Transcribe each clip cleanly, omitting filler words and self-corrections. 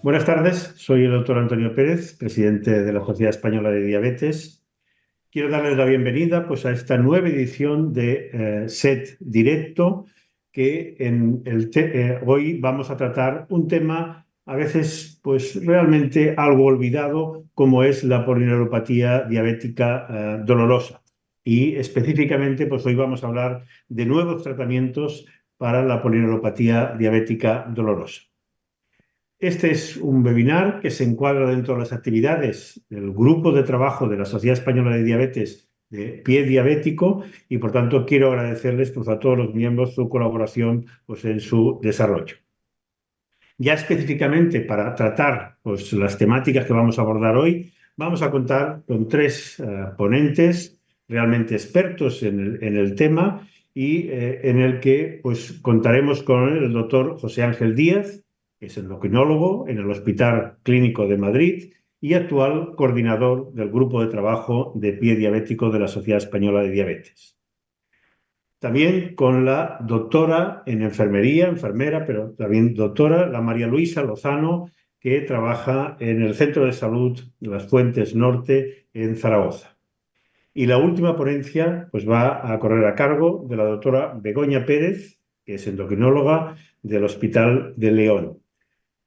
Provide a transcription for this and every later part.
Buenas tardes, soy el doctor Antonio Pérez, presidente de la Sociedad Española de Diabetes. Quiero darles la bienvenida pues, a esta nueva edición de SET Directo, que hoy vamos a tratar un tema a veces pues, realmente algo olvidado, como es la polineuropatía diabética dolorosa. Y específicamente pues, hoy vamos a hablar de nuevos tratamientos para la polineuropatía diabética dolorosa. Este es un webinar que se encuadra dentro de las actividades del grupo de trabajo de la Sociedad Española de Diabetes de Pie Diabético y, por tanto, quiero agradecerles pues, a todos los miembros su colaboración pues, en su desarrollo. Ya específicamente para tratar pues, las temáticas que vamos a abordar hoy, vamos a contar con tres ponentes realmente expertos en el tema y en el que pues, contaremos con el doctor José Ángel Díaz, que es endocrinólogo en el Hospital Clínico de Madrid y actual coordinador del grupo de trabajo de pie diabético de la Sociedad Española de Diabetes. También con la doctora en enfermería, enfermera, pero también doctora, la María Luisa Lozano, que trabaja en el Centro de Salud de las Fuentes Norte en Zaragoza. Y la última ponencia pues, va a correr a cargo de la doctora Begoña Pérez, que es endocrinóloga del Hospital de León.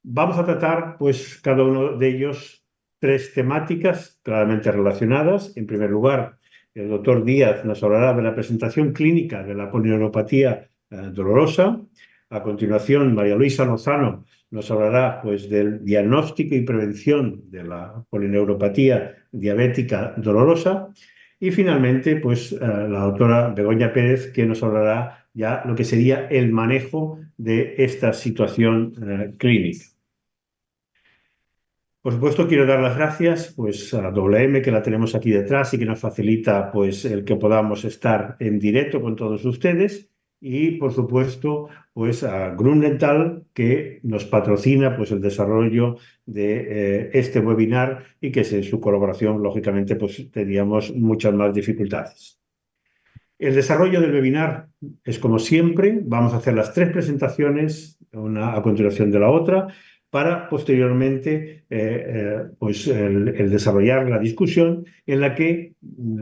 Vamos a tratar, pues, cada uno de ellos tres temáticas claramente relacionadas. En primer lugar, el doctor Díaz nos hablará de la presentación clínica de la polineuropatía dolorosa. A continuación, María Luisa Lozano nos hablará, pues, del diagnóstico y prevención de la polineuropatía diabética dolorosa. Y finalmente, pues, la doctora Begoña Pérez, que nos hablará ya lo que sería el manejo de esta situación clínica. Por supuesto, quiero dar las gracias pues, a WM, que la tenemos aquí detrás y que nos facilita pues, el que podamos estar en directo con todos ustedes. Y, por supuesto, pues, a Grunenthal, que nos patrocina pues, el desarrollo de este webinar y que sin su colaboración, lógicamente, pues, teníamos muchas más dificultades. El desarrollo del webinar es como siempre, vamos a hacer las tres presentaciones, una a continuación de la otra, para posteriormente pues el desarrollar la discusión en la que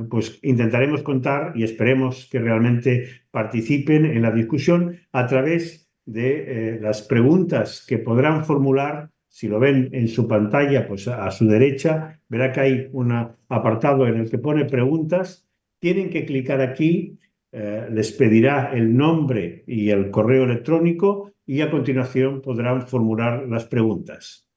pues, intentaremos contar y esperemos que realmente participen en la discusión a través de las preguntas que podrán formular. Si lo ven en su pantalla, pues a su derecha, verá que hay un apartado en el que pone preguntas. Tienen que clicar aquí, les pedirá el nombre y el correo electrónico y a continuación podrán formular las preguntas.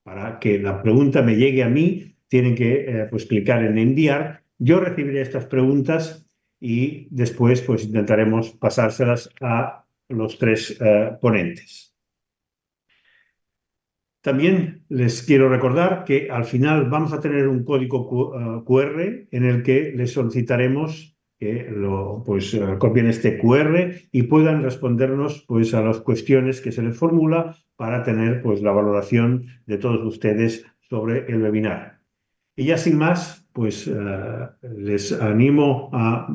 Para que la pregunta me llegue a mí, tienen que pues, clicar en enviar. Yo recibiré estas preguntas y después pues, intentaremos pasárselas a los tres ponentes. También les quiero recordar que al final vamos a tener un código QR en el que les solicitaremos que copien este QR y puedan respondernos pues, a las cuestiones que se les formula para tener pues, la valoración de todos ustedes sobre el webinar. Y ya sin más, pues les animo a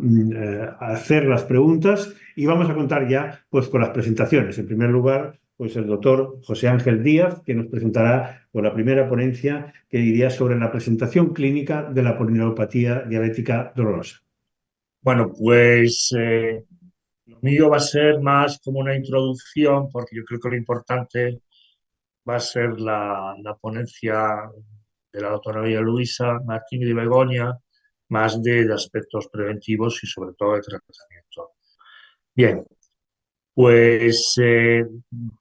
hacer las preguntas y vamos a contar ya pues, con las presentaciones. En primer lugar, pues el doctor José Ángel Díaz, que nos presentará con la primera ponencia que iría sobre la presentación clínica de la polineuropatía diabética dolorosa. Bueno, pues lo mío va a ser más como una introducción, porque yo creo que lo importante va a ser la ponencia de la doctora María Luisa Martín y de Begoña, más de aspectos preventivos y sobre todo de tratamiento. Bien, pues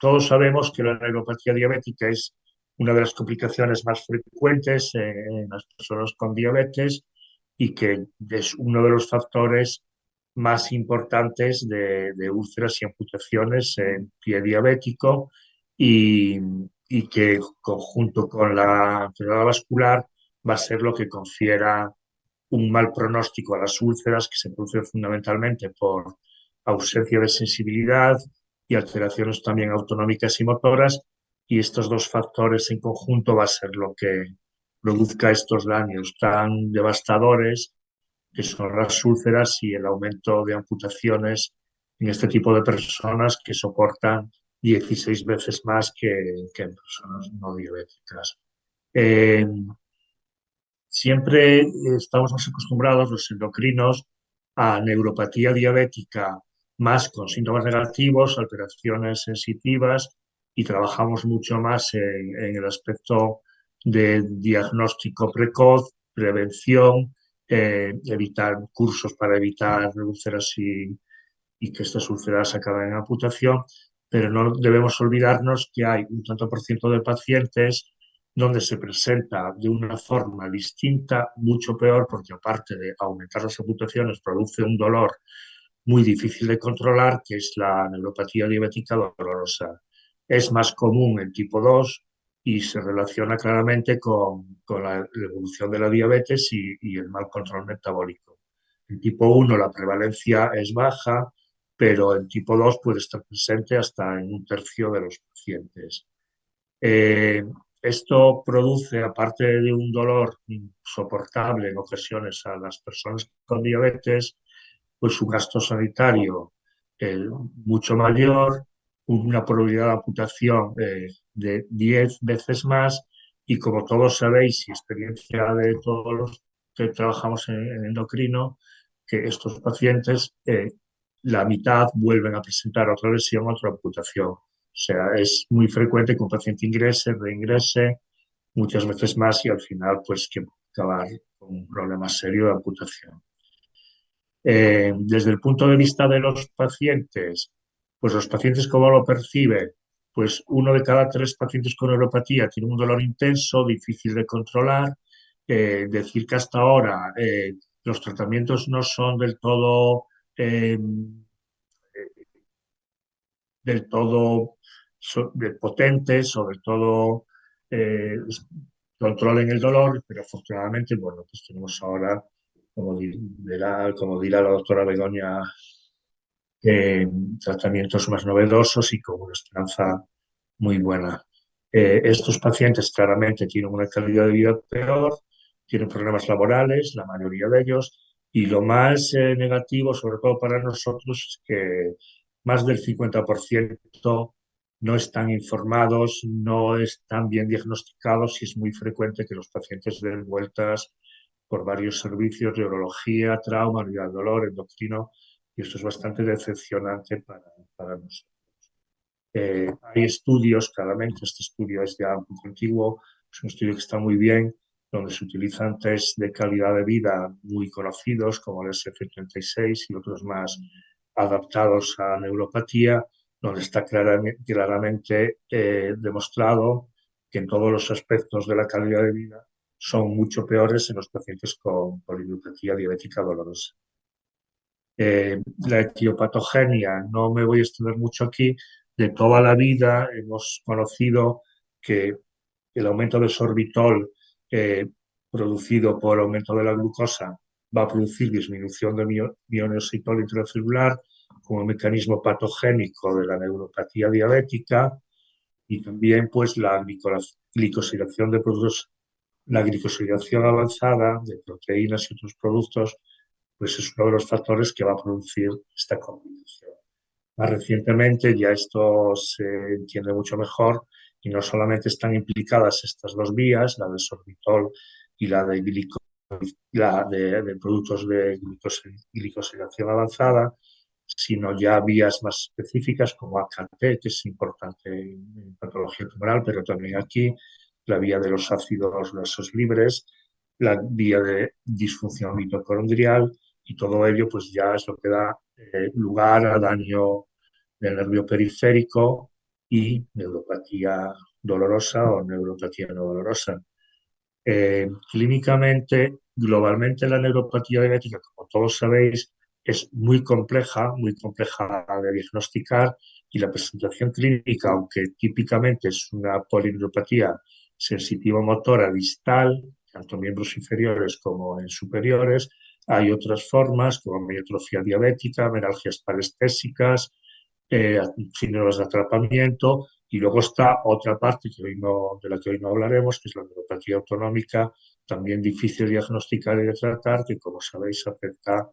todos sabemos que la neuropatía diabética es una de las complicaciones más frecuentes en las personas con diabetes y que es uno de los factores más importantes de úlceras y amputaciones en pie diabético y, y que conjunto con la enfermedad vascular va a ser lo que confiera un mal pronóstico a las úlceras que se producen fundamentalmente por ausencia de sensibilidad y alteraciones también autonómicas y motoras, y estos dos factores en conjunto va a ser lo que produzca estos daños tan devastadores que son las úlceras y el aumento de amputaciones en este tipo de personas que soportan 16 veces más que en personas no diabéticas. Eh, Siempre estamos más acostumbrados los endocrinos a neuropatía diabética más con síntomas negativos, alteraciones sensitivas y trabajamos mucho más en el aspecto de diagnóstico precoz, prevención, evitar cursos para evitar úlceras y que estas úlceras acaben en amputación, pero no debemos olvidarnos que hay un tanto por ciento de pacientes donde se presenta de una forma distinta, mucho peor, porque aparte de aumentar las amputaciones, produce un dolor muy difícil de controlar, que es la neuropatía diabética dolorosa. Es más común en tipo 2 y se relaciona claramente con la evolución de la diabetes y el mal control metabólico. En tipo 1 la prevalencia es baja, pero en tipo 2 puede estar presente hasta en un tercio de los pacientes. Eh, Esto produce, aparte de un dolor insoportable en ocasiones a las personas con diabetes, pues un gasto sanitario mucho mayor, una probabilidad de amputación de 10 veces más y como todos sabéis y experiencia de todos los que trabajamos en endocrino, que estos pacientes, la mitad vuelven a presentar otra lesión, otra amputación. O sea, es muy frecuente que un paciente ingrese, reingrese muchas veces más y al final pues que acabar con un problema serio de amputación. Desde el punto de vista de los pacientes, pues los pacientes, ¿cómo lo perciben? Pues uno de cada tres pacientes con neuropatía tiene un dolor intenso, difícil de controlar. Decir que hasta ahora los tratamientos no son del todo potentes o del todo eh, controlen el dolor, pero afortunadamente, bueno, pues tenemos ahora, como dirá la doctora Begoña, tratamientos más novedosos y con una esperanza muy buena. Estos pacientes claramente tienen una calidad de vida peor, tienen problemas laborales, la mayoría de ellos, y lo más negativo, sobre todo para nosotros, es que más del 50% no están informados, no están bien diagnosticados y es muy frecuente que los pacientes den vueltas por varios servicios de urología, trauma, unidad de dolor, endocrino, y esto es bastante decepcionante para nosotros. Hay estudios, claramente, este estudio es ya un poco antiguo, es un estudio que está muy bien, donde se utilizan test de calidad de vida muy conocidos, como el SF36 y otros más adaptados a neuropatía, donde está claramente demostrado que en todos los aspectos de la calidad de vida son mucho peores en los pacientes con poliniopatía diabética dolorosa. La etiopatogenia, no me voy a extender mucho aquí, de toda la vida hemos conocido que el aumento de sorbitol producido por aumento de la glucosa va a producir disminución de ionositol intracelular como mecanismo patogénico de la neuropatía diabética y también pues la glicosilación de productos, la glicosilación avanzada de proteínas y otros productos pues es uno de los factores que va a producir esta combinación. Más recientemente ya esto se entiende mucho mejor y no solamente están implicadas estas dos vías, la de sorbitol y la de productos de glicosilación avanzada, sino ya vías más específicas como AKT, que es importante en patología tumoral, pero también aquí la vía de los ácidos grasos libres, la vía de disfunción mitocondrial y todo ello pues ya es lo que da lugar a daño del nervio periférico y neuropatía dolorosa o neuropatía no dolorosa. Clínicamente, globalmente la neuropatía diabética, como todos sabéis, es muy compleja de diagnosticar y la presentación clínica, aunque típicamente es una polineuropatía sensitivo-motora distal, tanto en miembros inferiores como en superiores, hay otras formas como miotrofia diabética, meralgias parestésicas, síndromes de atrapamiento y luego está otra parte que hoy no, de la que hoy no hablaremos, que es la neuropatía autonómica, también difícil de diagnosticar y de tratar, que como sabéis afecta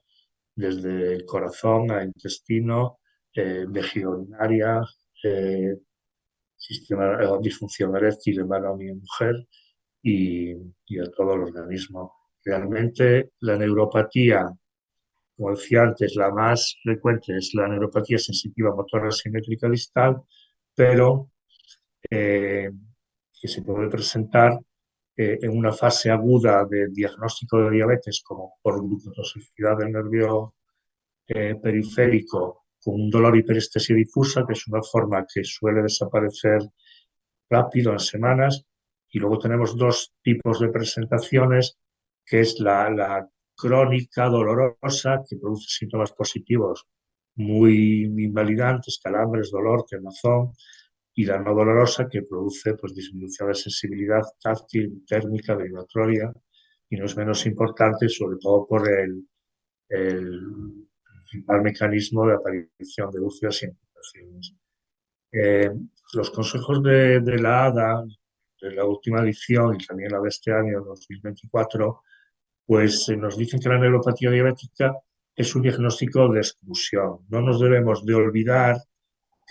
desde el corazón al intestino, vejiga urinaria, disfunción eréctil en varón y en mujer y a todo el organismo. Realmente la neuropatía, como decía antes, la más frecuente es la neuropatía sensitiva motora simétrica distal, pero eh, que se puede presentar en una fase aguda de diagnóstico de diabetes, como por glucotoxicidad del nervio periférico, con un dolor hiperestesia difusa, que es una forma que suele desaparecer rápido en semanas. Y luego tenemos dos tipos de presentaciones, que es la crónica dolorosa, que produce síntomas positivos muy invalidantes, calambres, dolor, quemazón, y la no dolorosa, que produce pues, disminución de sensibilidad táctil, térmica, vibratoria, y no es menos importante, sobre todo por el principal mecanismo de aparición de úlceras y infecciones. Eh, los consejos de la ADA, de la última edición y también la de este año, 2024, pues nos dicen que la neuropatía diabética es un diagnóstico de exclusión. No nos debemos de olvidar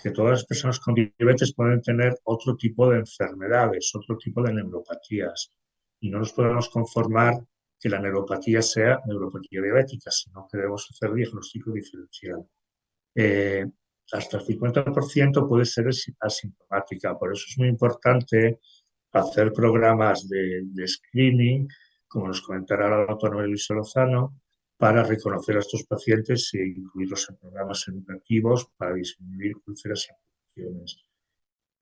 que todas las personas con diabetes pueden tener otro tipo de enfermedades, otro tipo de neuropatías. Y no nos podemos conformar que la neuropatía sea neuropatía diabética, sino que debemos hacer diagnóstico diferencial. Eh, Hasta el 50% puede ser asintomática, por eso es muy importante hacer programas de screening, como nos comentará la doctora Luisa Lozano, para reconocer a estos pacientes e incluirlos en programas educativos para disminuir úlceras y infecciones.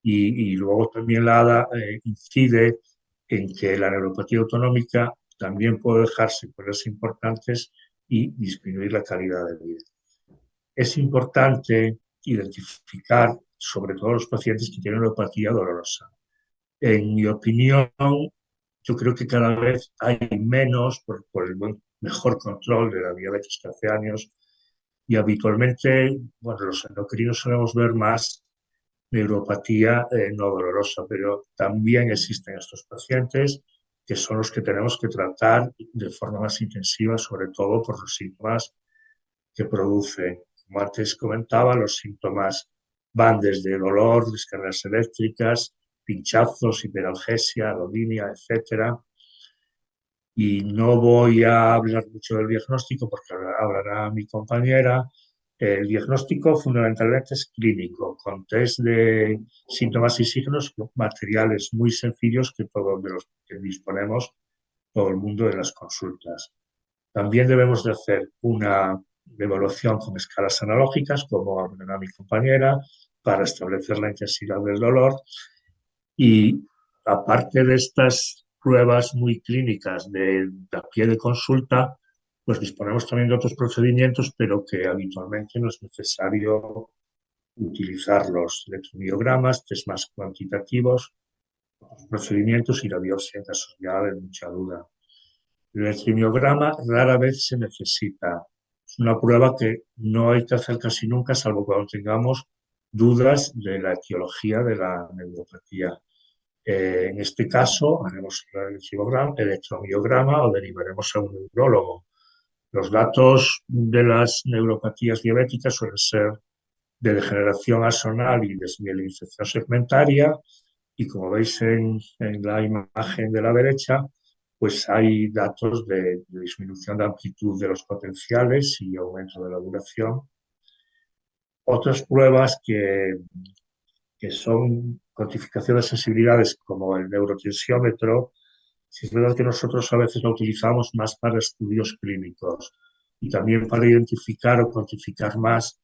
Y luego también la ADA incide en que la neuropatía autonómica también puede dejar secuelas importantes y disminuir la calidad de vida. Es importante identificar sobre todo los pacientes que tienen neuropatía dolorosa. En mi opinión, yo creo que cada vez hay menos por el mejor control de la diabetes que hace años y habitualmente, bueno, los endocrinos solemos ver más neuropatía no dolorosa, pero también existen estos pacientes que son los que tenemos que tratar de forma más intensiva, sobre todo por los síntomas que produce. Como antes comentaba, los síntomas van desde dolor, descargas eléctricas, pinchazos, hiperalgesia, adominia, etcétera. Y no voy a hablar mucho del diagnóstico porque hablará mi compañera. El diagnóstico fundamentalmente es clínico, con test de síntomas y signos materiales muy sencillos que todos de los que disponemos todo el mundo de las consultas. También debemos de hacer una evaluación con escalas analógicas, como hablará mi compañera, para establecer la intensidad del dolor. Y aparte de estas pruebas muy clínicas de a pie de consulta, pues disponemos también de otros procedimientos, pero que habitualmente no es necesario utilizar los electromiogramas, test más cuantitativos, los procedimientos y la biopsia en casos ya de mucha duda. El electrimiograma rara vez se necesita. Es una prueba que no hay que hacer casi nunca, salvo cuando tengamos dudas de la etiología de la neuropatía. En este caso, haremos el electromiograma o derivaremos a un neurólogo. Los datos de las neuropatías diabéticas suelen ser de degeneración axonal y desmielinización segmentaria, y como veis en la imagen de la derecha, pues hay datos de disminución de amplitud de los potenciales y aumento de la duración. Otras pruebas que son cuantificación de sensibilidades como el neurotensiómetro, si es verdad que nosotros a veces lo utilizamos más para estudios clínicos y también para identificar o cuantificar más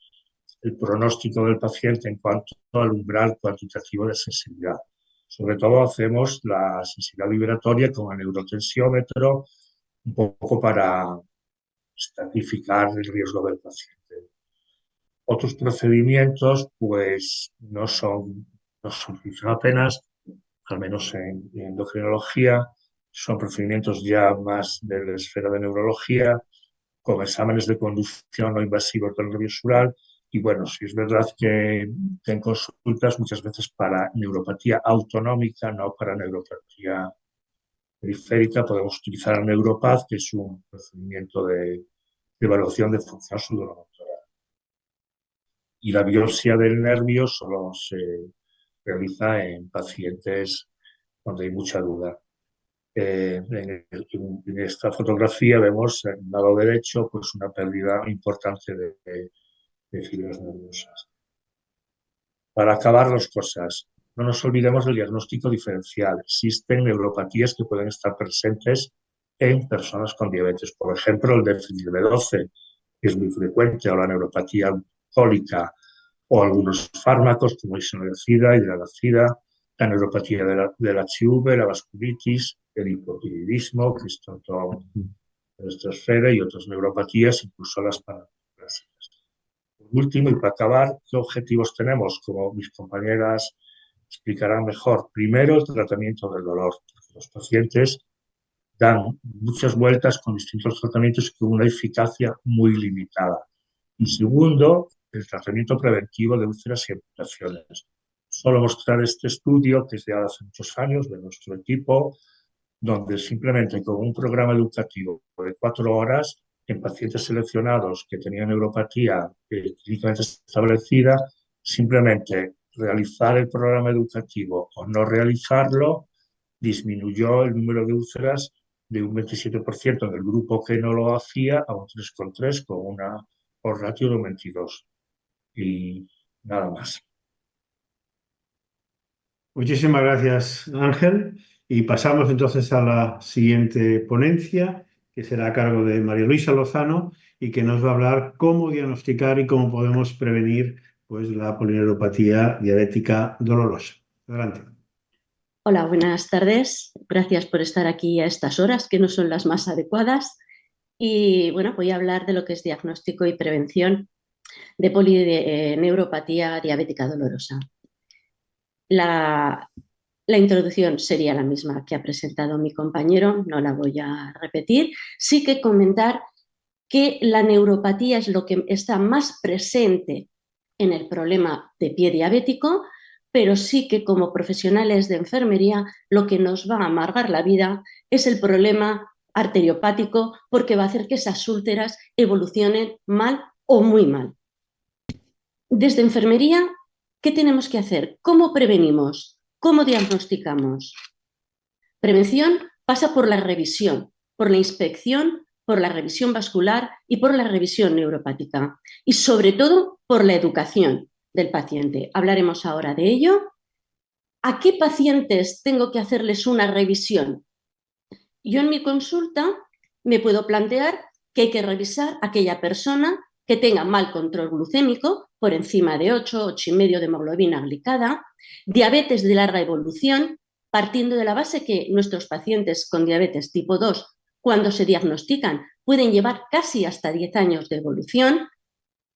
el pronóstico del paciente en cuanto al umbral cuantitativo de sensibilidad. Sobre todo hacemos la sensibilidad vibratoria con el neurotensiómetro, un poco para estratificar el riesgo del paciente. Otros procedimientos, pues, no son apenas, al menos en endocrinología, son procedimientos ya más de la esfera de neurología, con exámenes de conducción no invasivos del nervio sural. Y bueno, sí es verdad que en consultas muchas veces para neuropatía autonómica, no para neuropatía periférica, podemos utilizar el Neuropath, que es un procedimiento de evaluación de función sudomotora. Y la biopsia del nervio solo realiza en pacientes donde hay mucha duda. En esta fotografía vemos en el lado derecho pues una pérdida importante de fibras nerviosas. Para acabar dos cosas, no nos olvidemos del diagnóstico diferencial. Existen neuropatías que pueden estar presentes en personas con diabetes. Por ejemplo, el déficit de B12, que es muy frecuente, o la neuropatía alcohólica, o algunos fármacos como isoniazida, hidralazida, la neuropatía del HIV, la vasculitis, el hipotiroidismo, que es tanto el estresfere y otras neuropatías, incluso las parálisis. Por último, y para acabar, ¿qué objetivos tenemos? Como mis compañeras explicarán mejor. Primero, el tratamiento del dolor. Los pacientes dan muchas vueltas con distintos tratamientos con una eficacia muy limitada. Y segundo, el tratamiento preventivo de úlceras y amputaciones. Solo mostrar este estudio, que es de hace muchos años, de nuestro equipo, donde simplemente con un programa educativo de 4 horas en pacientes seleccionados que tenían neuropatía clínicamente establecida, simplemente realizar el programa educativo o no realizarlo disminuyó el número de úlceras de un 27% en el grupo que no lo hacía a un 3,3 con una por ratio de un 22. Y nada más. Muchísimas gracias, Ángel. Y pasamos entonces a la siguiente ponencia, que será a cargo de María Luisa Lozano y que nos va a hablar cómo diagnosticar y cómo podemos prevenir pues, la polineuropatía diabética dolorosa. Adelante. Hola, buenas tardes. Gracias por estar aquí a estas horas, que no son las más adecuadas. Y bueno, voy a hablar de lo que es diagnóstico y prevención de polineuropatía diabética dolorosa. La introducción sería la misma que ha presentado mi compañero, no la voy a repetir. Sí que comentar que la neuropatía es lo que está más presente en el problema de pie diabético, pero sí que como profesionales de enfermería lo que nos va a amargar la vida es el problema arteriopático, porque va a hacer que esas úlceras evolucionen mal o muy mal. Desde enfermería, ¿qué tenemos que hacer? ¿Cómo prevenimos? ¿Cómo diagnosticamos? Prevención pasa por la revisión, por la inspección, por la revisión vascular y por la revisión neuropática. Y sobre todo por la educación del paciente. Hablaremos ahora de ello. ¿A qué pacientes tengo que hacerles una revisión? Yo en mi consulta me puedo plantear que hay que revisar a aquella persona que tenga mal control glucémico, por encima de 8, 8,5 de hemoglobina glicada, diabetes de larga evolución, partiendo de la base que nuestros pacientes con diabetes tipo 2, cuando se diagnostican, pueden llevar casi hasta 10 años de evolución,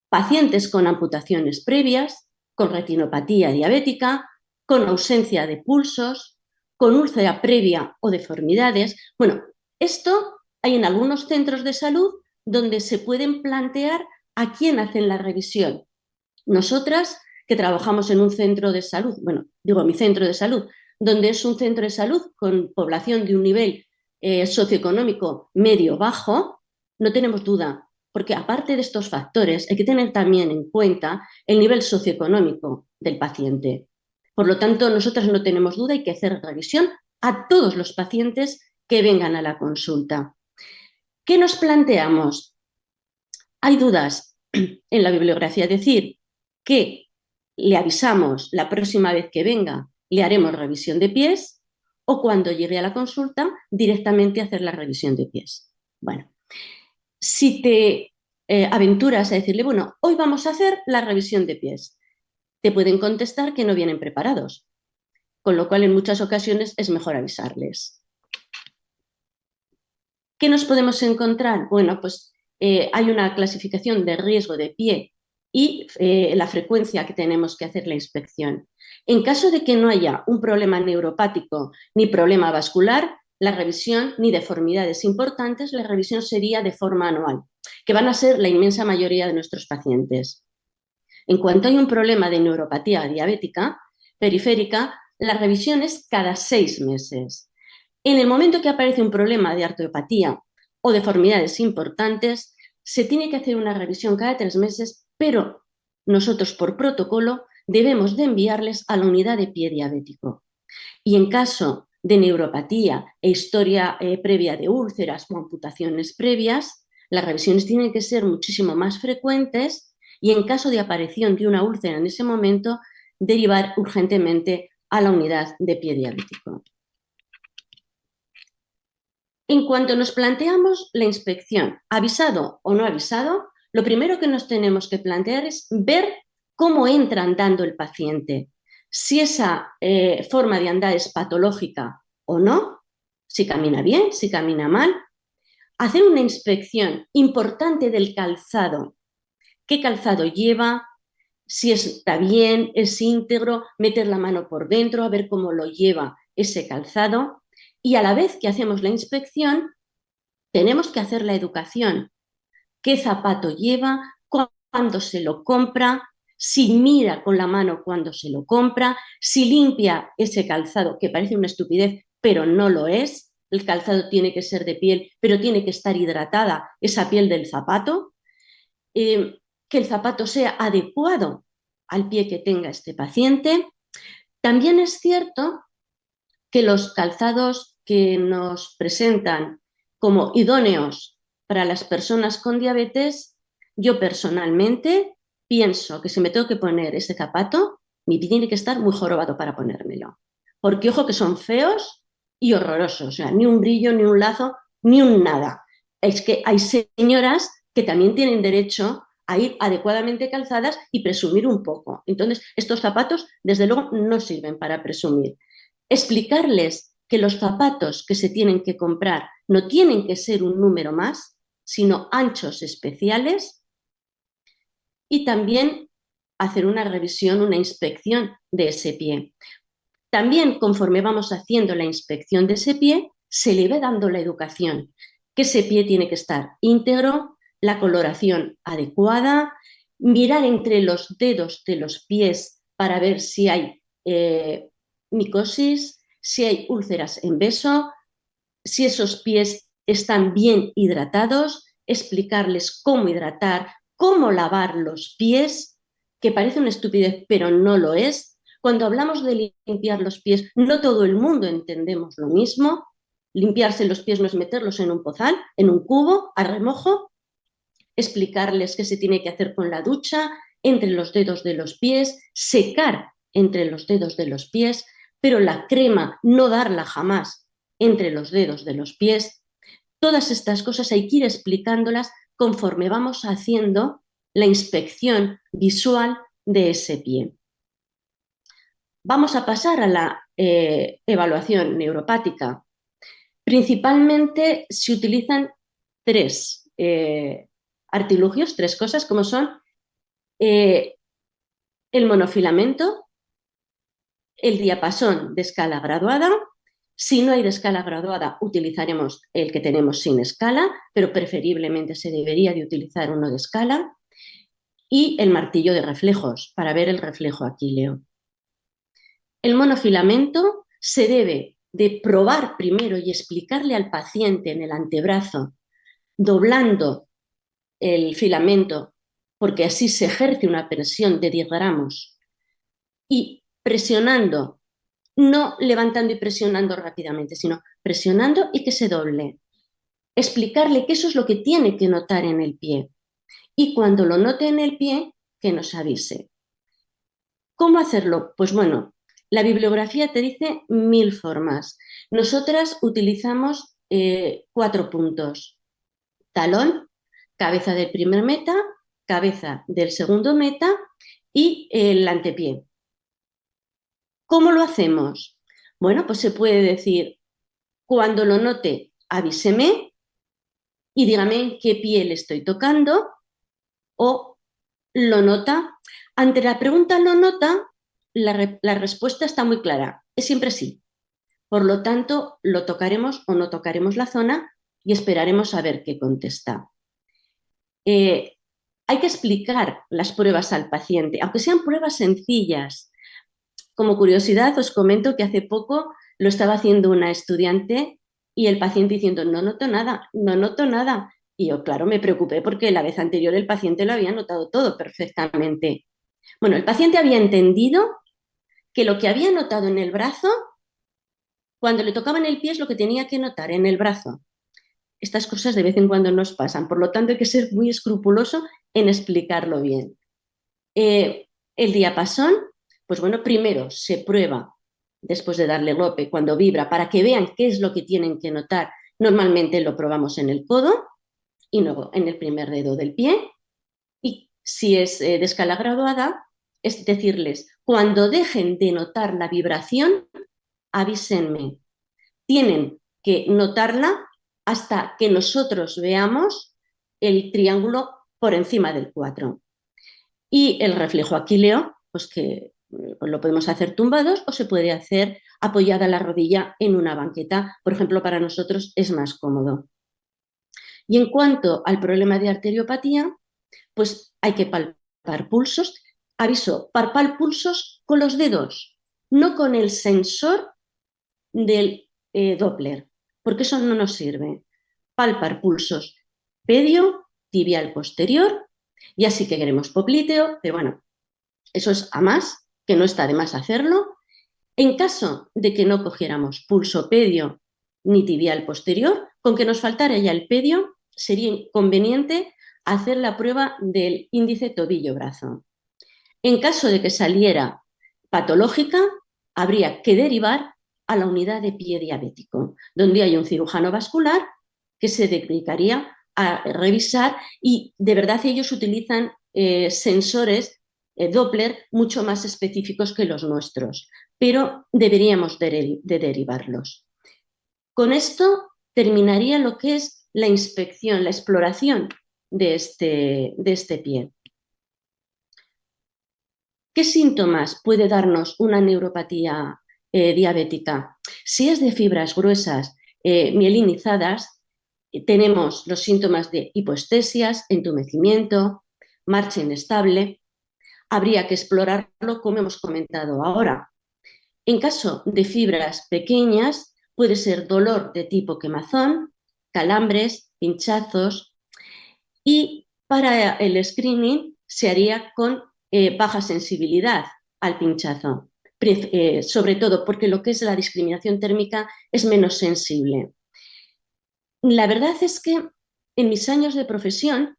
pacientes con amputaciones previas, con retinopatía diabética, con ausencia de pulsos, con úlcera previa o deformidades. Bueno, esto hay en algunos centros de salud donde se pueden plantear a quién hacen la revisión. Nosotras, que trabajamos en un centro de salud, bueno, digo mi centro de salud, donde es un centro de salud con población de un nivel socioeconómico medio-bajo, no tenemos duda, porque aparte de estos factores hay que tener también en cuenta el nivel socioeconómico del paciente. Por lo tanto, nosotras no tenemos duda, hay que hacer revisión a todos los pacientes que vengan a la consulta. ¿Qué nos planteamos? Hay dudas en la bibliografía, es decir, que le avisamos la próxima vez que venga, le haremos revisión de pies, o cuando llegue a la consulta, directamente hacer la revisión de pies. Bueno, si te aventuras a decirle, bueno, hoy vamos a hacer la revisión de pies, te pueden contestar que no vienen preparados, con lo cual en muchas ocasiones es mejor avisarles. ¿Qué nos podemos encontrar? Bueno, pues hay una clasificación de riesgo de pie y la frecuencia que tenemos que hacer la inspección. En caso de que no haya un problema neuropático ni problema vascular, la revisión ni deformidades importantes, la revisión sería de forma anual, que van a ser la inmensa mayoría de nuestros pacientes. En cuanto hay un problema de neuropatía diabética periférica, la revisión es cada 6 meses. En el momento que aparece un problema de arteriopatía o deformidades importantes, se tiene que hacer una revisión cada 3 meses, pero nosotros por protocolo debemos de enviarles a la unidad de pie diabético. Y en caso de neuropatía e historia previa de úlceras o amputaciones previas, las revisiones tienen que ser muchísimo más frecuentes y en caso de aparición de una úlcera en ese momento, derivar urgentemente a la unidad de pie diabético. En cuanto nos planteamos la inspección, avisado o no avisado, lo primero que nos tenemos que plantear es ver cómo entra andando el paciente, si esa forma de andar es patológica o no, si camina bien, si camina mal. Hacer una inspección importante del calzado, qué calzado lleva, si está bien, es íntegro, meter la mano por dentro a ver cómo lo lleva ese calzado. Y a la vez que hacemos la inspección, tenemos que hacer la educación. ¿Qué zapato lleva? ¿Cuándo se lo compra? Si mira con la mano cuando se lo compra, si limpia ese calzado, que parece una estupidez, pero no lo es. El calzado tiene que ser de piel, pero tiene que estar hidratada esa piel del zapato. Que el zapato sea adecuado al pie que tenga este paciente. También es cierto que los calzados que nos presentan como idóneos para las personas con diabetes, yo personalmente pienso que si me tengo que poner ese zapato, mi pie tiene que estar muy jorobado para ponérmelo. Porque ojo que son feos y horrorosos, o sea, ni un brillo, ni un lazo, ni un nada. Es que hay señoras que también tienen derecho a ir adecuadamente calzadas y presumir un poco. Entonces, estos zapatos, desde luego, no sirven para presumir. Explicarles que los zapatos que se tienen que comprar no tienen que ser un número más, sino anchos especiales, y también hacer una revisión, una inspección de ese pie. También, conforme vamos haciendo la inspección de ese pie, se le va dando la educación, que ese pie tiene que estar íntegro, la coloración adecuada, mirar entre los dedos de los pies para ver si hay micosis, si hay úlceras en beso, si esos pies están bien hidratados, explicarles cómo hidratar, cómo lavar los pies, que parece una estupidez, pero no lo es. Cuando hablamos de limpiar los pies, no todo el mundo entendemos lo mismo. Limpiarse los pies no es meterlos en un pozal, en un cubo, a remojo. Explicarles qué se tiene que hacer con la ducha, entre los dedos de los pies, secar entre los dedos de los pies, pero la crema no darla jamás entre los dedos de los pies. Todas estas cosas hay que ir explicándolas conforme vamos haciendo la inspección visual de ese pie. Vamos a pasar a la evaluación neuropática. Principalmente se utilizan tres artilugios, tres cosas, como son el monofilamento, el diapasón de escala graduada. Si no hay de escala graduada, utilizaremos el que tenemos sin escala, pero preferiblemente se debería de utilizar uno de escala. Y el martillo de reflejos, para ver el reflejo aquileo. El monofilamento se debe de probar primero y explicarle al paciente en el antebrazo, doblando el filamento, porque así se ejerce una presión de 10 gramos, y presionando, no levantando y presionando rápidamente, sino presionando y que se doble. Explicarle que eso es lo que tiene que notar en el pie. Y cuando lo note en el pie, que nos avise. ¿Cómo hacerlo? Pues bueno, la bibliografía te dice 1000 formas. Nosotras utilizamos 4 puntos. Talón, cabeza del primer meta, cabeza del segundo meta y el antepié. ¿Cómo lo hacemos? Bueno, pues se puede decir, cuando lo note, avíseme y dígame en qué pie le estoy tocando, o lo nota. Ante la pregunta ¿lo nota? La respuesta está muy clara, es siempre sí. Por lo tanto, lo tocaremos o no tocaremos la zona y esperaremos a ver qué contesta. Hay que explicar las pruebas al paciente, aunque sean pruebas sencillas. Como curiosidad, os comento que hace poco lo estaba haciendo una estudiante y el paciente diciendo, no noto nada, no noto nada. Y yo, claro, me preocupé porque la vez anterior el paciente lo había notado todo perfectamente. Bueno, el paciente había entendido que lo que había notado en el brazo, cuando le tocaba en el pie, es lo que tenía que notar en el brazo. Estas cosas de vez en cuando nos pasan, por lo tanto hay que ser muy escrupuloso en explicarlo bien. El diapasón, pues bueno, primero se prueba después de darle golpe, cuando vibra, para que vean qué es lo que tienen que notar. Normalmente lo probamos en el codo y luego en el primer dedo del pie. Y si es de escala graduada, es decirles, cuando dejen de notar la vibración, avísenme. Tienen que notarla hasta que nosotros veamos el triángulo por encima del 4. Y el reflejo aquileo, pues que pues lo podemos hacer tumbados o se puede hacer apoyada la rodilla en una banqueta. Por ejemplo, para nosotros es más cómodo. Y en cuanto al problema de arteriopatía, pues hay que palpar pulsos. Aviso, palpar pulsos con los dedos, no con el sensor del Doppler, porque eso no nos sirve. Palpar pulsos pedio, tibial posterior, y así que queremos popliteo, pero bueno, eso es a más, que no está de más hacerlo. En caso de que no cogiéramos pulso pedio ni tibial posterior, con que nos faltara ya el pedio, sería conveniente hacer la prueba del índice tobillo-brazo. En caso de que saliera patológica, habría que derivar a la unidad de pie diabético, donde hay un cirujano vascular que se dedicaría a revisar y de verdad ellos utilizan sensores Doppler mucho más específicos que los nuestros, pero deberíamos de derivarlos. Con esto terminaría lo que es la inspección, la exploración de este pie. ¿Qué síntomas puede darnos una neuropatía diabética? Si es de fibras gruesas mielinizadas, tenemos los síntomas de hipoestesias, entumecimiento, marcha inestable. Habría que explorarlo como hemos comentado ahora. En caso de fibras pequeñas, puede ser dolor de tipo quemazón, calambres, pinchazos, y para el screening se haría con baja sensibilidad al pinchazo, sobre todo porque lo que es la discriminación térmica es menos sensible. La verdad es que en mis años de profesión,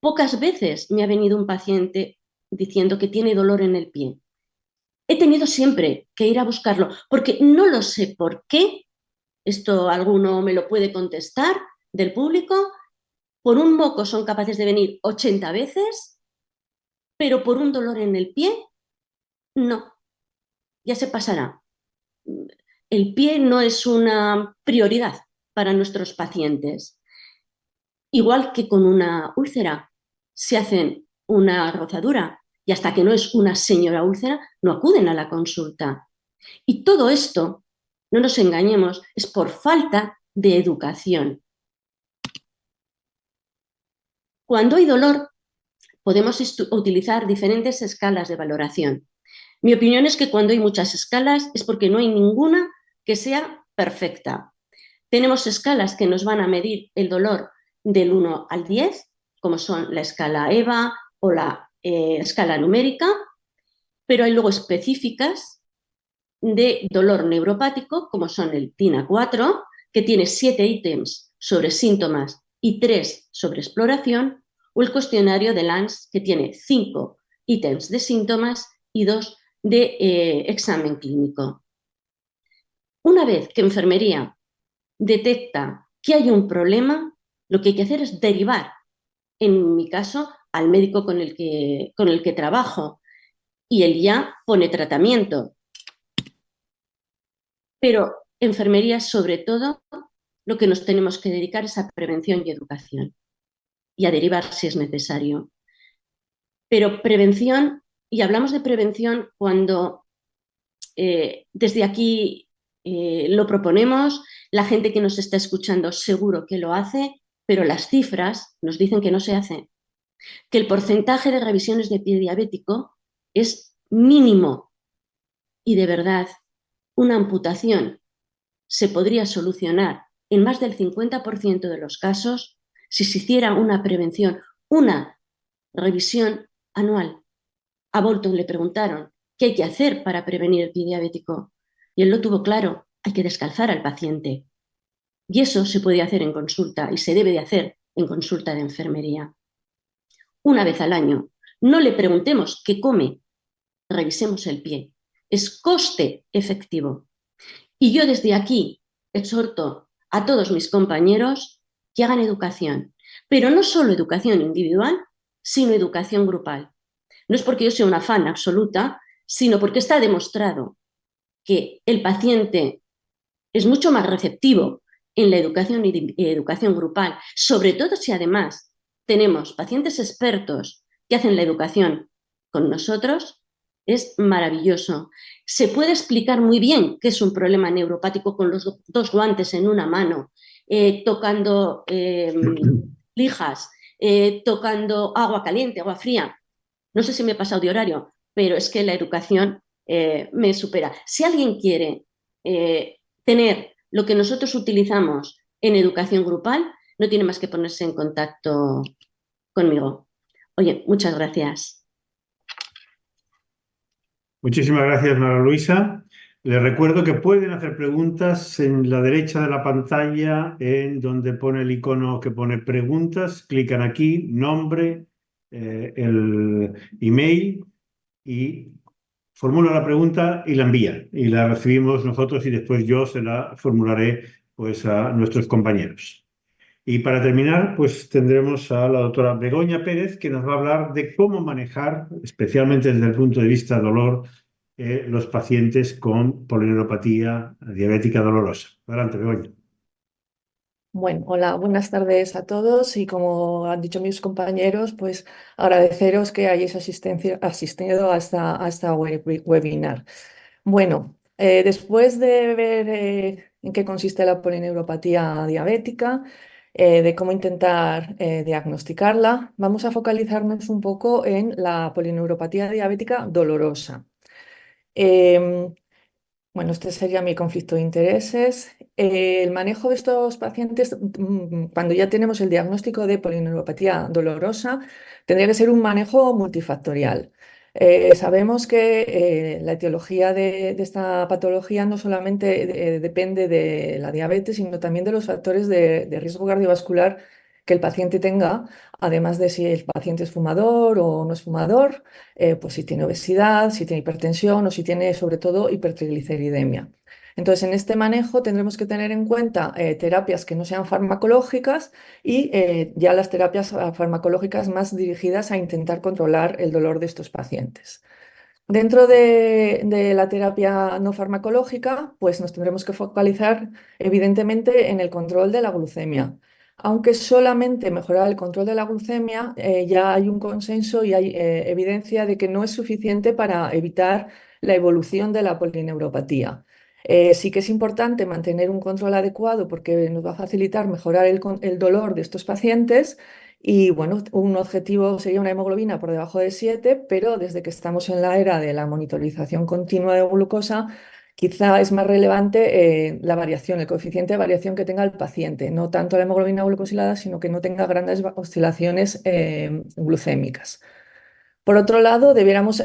pocas veces me ha venido un paciente diciendo que tiene dolor en el pie. He tenido siempre que ir a buscarlo, porque no lo sé por qué, esto alguno me lo puede contestar del público, por un moco son capaces de venir 80 veces, pero por un dolor en el pie, no, ya se pasará. El pie no es una prioridad para nuestros pacientes. Igual que con una úlcera, se hacen una rozadura y hasta que no es una señora úlcera, no acuden a la consulta. Y todo esto, no nos engañemos, es por falta de educación. Cuando hay dolor, podemos utilizar diferentes escalas de valoración. Mi opinión es que cuando hay muchas escalas es porque no hay ninguna que sea perfecta. Tenemos escalas que nos van a medir el dolor del 1 al 10, como son la escala EVA o la escala numérica, pero hay luego específicas de dolor neuropático, como son el TINA-4, que tiene 7 ítems sobre síntomas y 3 sobre exploración, o el cuestionario de Lance, que tiene 5 ítems de síntomas y 2 de examen clínico. Una vez que enfermería detecta que hay un problema, lo que hay que hacer es derivar, en mi caso, al médico con el que trabajo, y él ya pone tratamiento. Pero enfermería, sobre todo, lo que nos tenemos que dedicar es a prevención y educación, y a derivar si es necesario. Pero prevención, y hablamos de prevención cuando desde aquí lo proponemos, la gente que nos está escuchando seguro que lo hace, pero las cifras nos dicen que no se hace, que el porcentaje de revisiones de pie diabético es mínimo y de verdad una amputación se podría solucionar en más del 50% de los casos si se hiciera una prevención, una revisión anual. A Bolton le preguntaron qué hay que hacer para prevenir el pie diabético y él lo tuvo claro, hay que descalzar al paciente. Y eso se puede hacer en consulta y se debe de hacer en consulta de enfermería. Una vez al año, no le preguntemos qué come, revisemos el pie. Es coste efectivo. Y yo desde aquí exhorto a todos mis compañeros que hagan educación, pero no solo educación individual, sino educación grupal. No es porque yo sea una fan absoluta, sino porque está demostrado que el paciente es mucho más receptivo en la educación y educación grupal, sobre todo si además tenemos pacientes expertos que hacen la educación con nosotros, es maravilloso. Se puede explicar muy bien qué es un problema neuropático con los dos guantes en una mano, tocando lijas, tocando agua caliente, agua fría. No sé si me he pasado de horario, pero es que la educación me supera. Si alguien quiere tener lo que nosotros utilizamos en educación grupal, no tiene más que ponerse en contacto conmigo. Oye, muchas gracias. Muchísimas gracias, María Luisa. Les recuerdo que pueden hacer preguntas en la derecha de la pantalla, en donde pone el icono que pone preguntas. Clican aquí, nombre, el email y formula la pregunta y la envía. Y la recibimos nosotros y después yo se la formularé pues, a nuestros compañeros. Y para terminar, pues tendremos a la doctora Begoña Pérez, que nos va a hablar de cómo manejar, especialmente desde el punto de vista dolor, los pacientes con polineuropatía diabética dolorosa. Adelante, Begoña. Bueno, hola, buenas tardes a todos y como han dicho mis compañeros, pues agradeceros que hayáis asistido a esta webinar. Bueno, después de ver en qué consiste la polineuropatía diabética, de cómo intentar diagnosticarla, vamos a focalizarnos un poco en la polineuropatía diabética dolorosa. Em, bueno, este sería mi conflicto de intereses. El manejo de estos pacientes, cuando ya tenemos el diagnóstico de polineuropatía dolorosa, tendría que ser un manejo multifactorial. Sabemos que la etiología de esta patología no solamente depende de la diabetes, sino también de los factores de riesgo cardiovascular que el paciente tenga, además de si el paciente es fumador o no es fumador, pues si tiene obesidad, si tiene hipertensión o si tiene sobre todo hipertrigliceridemia. Entonces, en este manejo tendremos que tener en cuenta terapias que no sean farmacológicas y ya las terapias farmacológicas más dirigidas a intentar controlar el dolor de estos pacientes. Dentro de la terapia no farmacológica, pues nos tendremos que focalizar evidentemente en el control de la glucemia. Aunque solamente mejorar el control de la glucemia, ya hay un consenso y hay evidencia de que no es suficiente para evitar la evolución de la polineuropatía. Sí que es importante mantener un control adecuado porque nos va a facilitar mejorar el dolor de estos pacientes. Y bueno, un objetivo sería una hemoglobina por debajo de 7, pero desde que estamos en la era de la monitorización continua de glucosa, quizá es más relevante la variación, el coeficiente de variación que tenga el paciente, no tanto la hemoglobina glucosilada, sino que no tenga grandes oscilaciones glucémicas. Por otro lado, debiéramos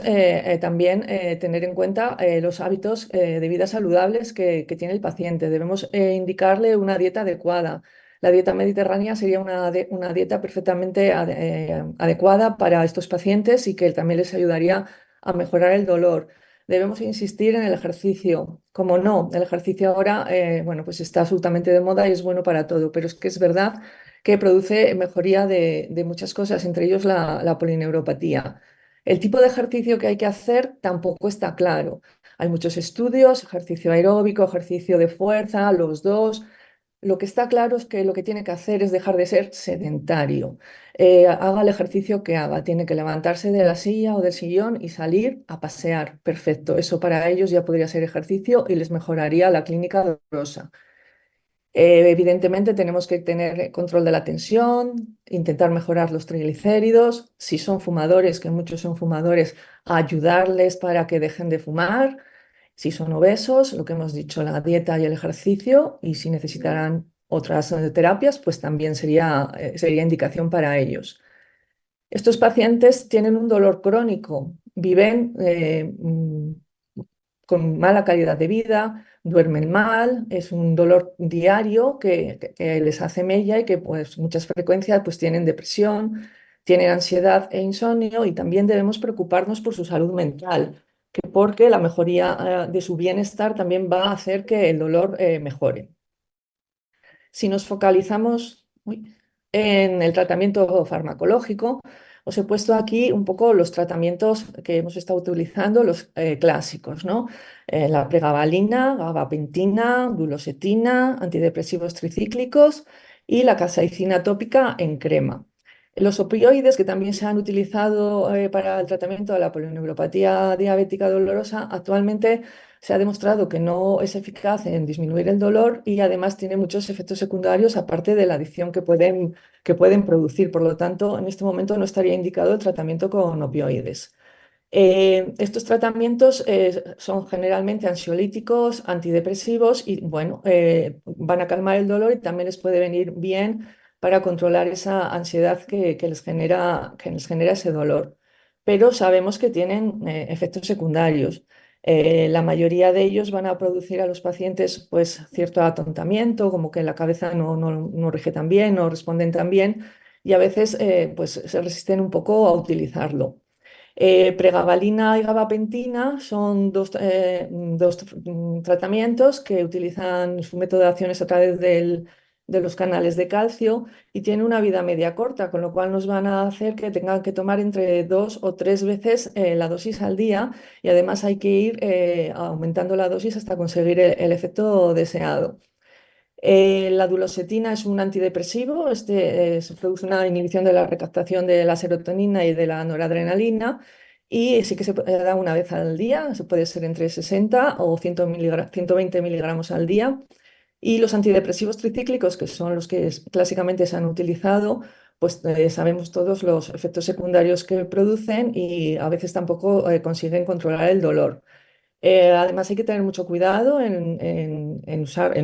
también tener en cuenta los hábitos de vida saludables que tiene el paciente. Debemos indicarle una dieta adecuada. La dieta mediterránea sería una dieta perfectamente adecuada para estos pacientes y que también les ayudaría a mejorar el dolor. Debemos insistir en el ejercicio. Como no, el ejercicio ahora bueno, pues está absolutamente de moda y es bueno para todo, pero es que es verdad que produce mejoría de muchas cosas, entre ellos la polineuropatía. El tipo de ejercicio que hay que hacer tampoco está claro. Hay muchos estudios, ejercicio aeróbico, ejercicio de fuerza, los dos. Lo que está claro es que lo que tiene que hacer es dejar de ser sedentario. Haga el ejercicio que haga, tiene que levantarse de la silla o del sillón y salir a pasear. Perfecto, eso para ellos ya podría ser ejercicio y les mejoraría la clínica dolorosa. Evidentemente tenemos que tener control de la tensión, intentar mejorar los triglicéridos. Si son fumadores, que muchos son fumadores, ayudarles para que dejen de fumar. Si son obesos, lo que hemos dicho, la dieta y el ejercicio. Y si necesitarán otras terapias, pues también sería indicación para ellos. Estos pacientes tienen un dolor crónico viven con mala calidad de vida, duermen mal, es un dolor diario que les hace mella y que pues muchas frecuencias pues tienen depresión, tienen ansiedad e insomnio, y también debemos preocuparnos por su salud mental, porque la mejoría de su bienestar también va a hacer que el dolor mejore. Si nos focalizamos en el tratamiento farmacológico, os he puesto aquí un poco los tratamientos que hemos estado utilizando, los clásicos, ¿no? La pregabalina, gabapentina, duloxetina, antidepresivos tricíclicos y la capsaicina tópica en crema. Los opioides, que también se han utilizado para el tratamiento de la polineuropatía diabética dolorosa, actualmente se ha demostrado que no es eficaz en disminuir el dolor y además tiene muchos efectos secundarios, aparte de la adicción que pueden producir. Por lo tanto, en este momento no estaría indicado el tratamiento con opioides. Estos tratamientos son generalmente ansiolíticos, antidepresivos y bueno, van a calmar el dolor y también les puede venir bien para controlar esa ansiedad que les genera ese dolor. Pero sabemos que tienen efectos secundarios. La mayoría de ellos van a producir a los pacientes pues, cierto atontamiento, como que la cabeza no rige tan bien, no responden tan bien, y a veces pues, se resisten un poco a utilizarlo. Pregabalina y gabapentina son dos tratamientos que utilizan su método de acción es a través de los canales de calcio y tienen una vida media corta, con lo cual nos van a hacer que tengan que tomar entre 2 o 3 veces la dosis al día, y además hay que ir aumentando la dosis hasta conseguir el efecto deseado. La duloxetina es un antidepresivo, se produce una inhibición de la recaptación de la serotonina y de la noradrenalina, y sí que se da una vez al día, se puede ser entre 60 o 120 miligramos al día. Y los antidepresivos tricíclicos, que son los que clásicamente se han utilizado, pues sabemos todos los efectos secundarios que producen y a veces tampoco consiguen controlar el dolor. Además, hay que tener mucho cuidado en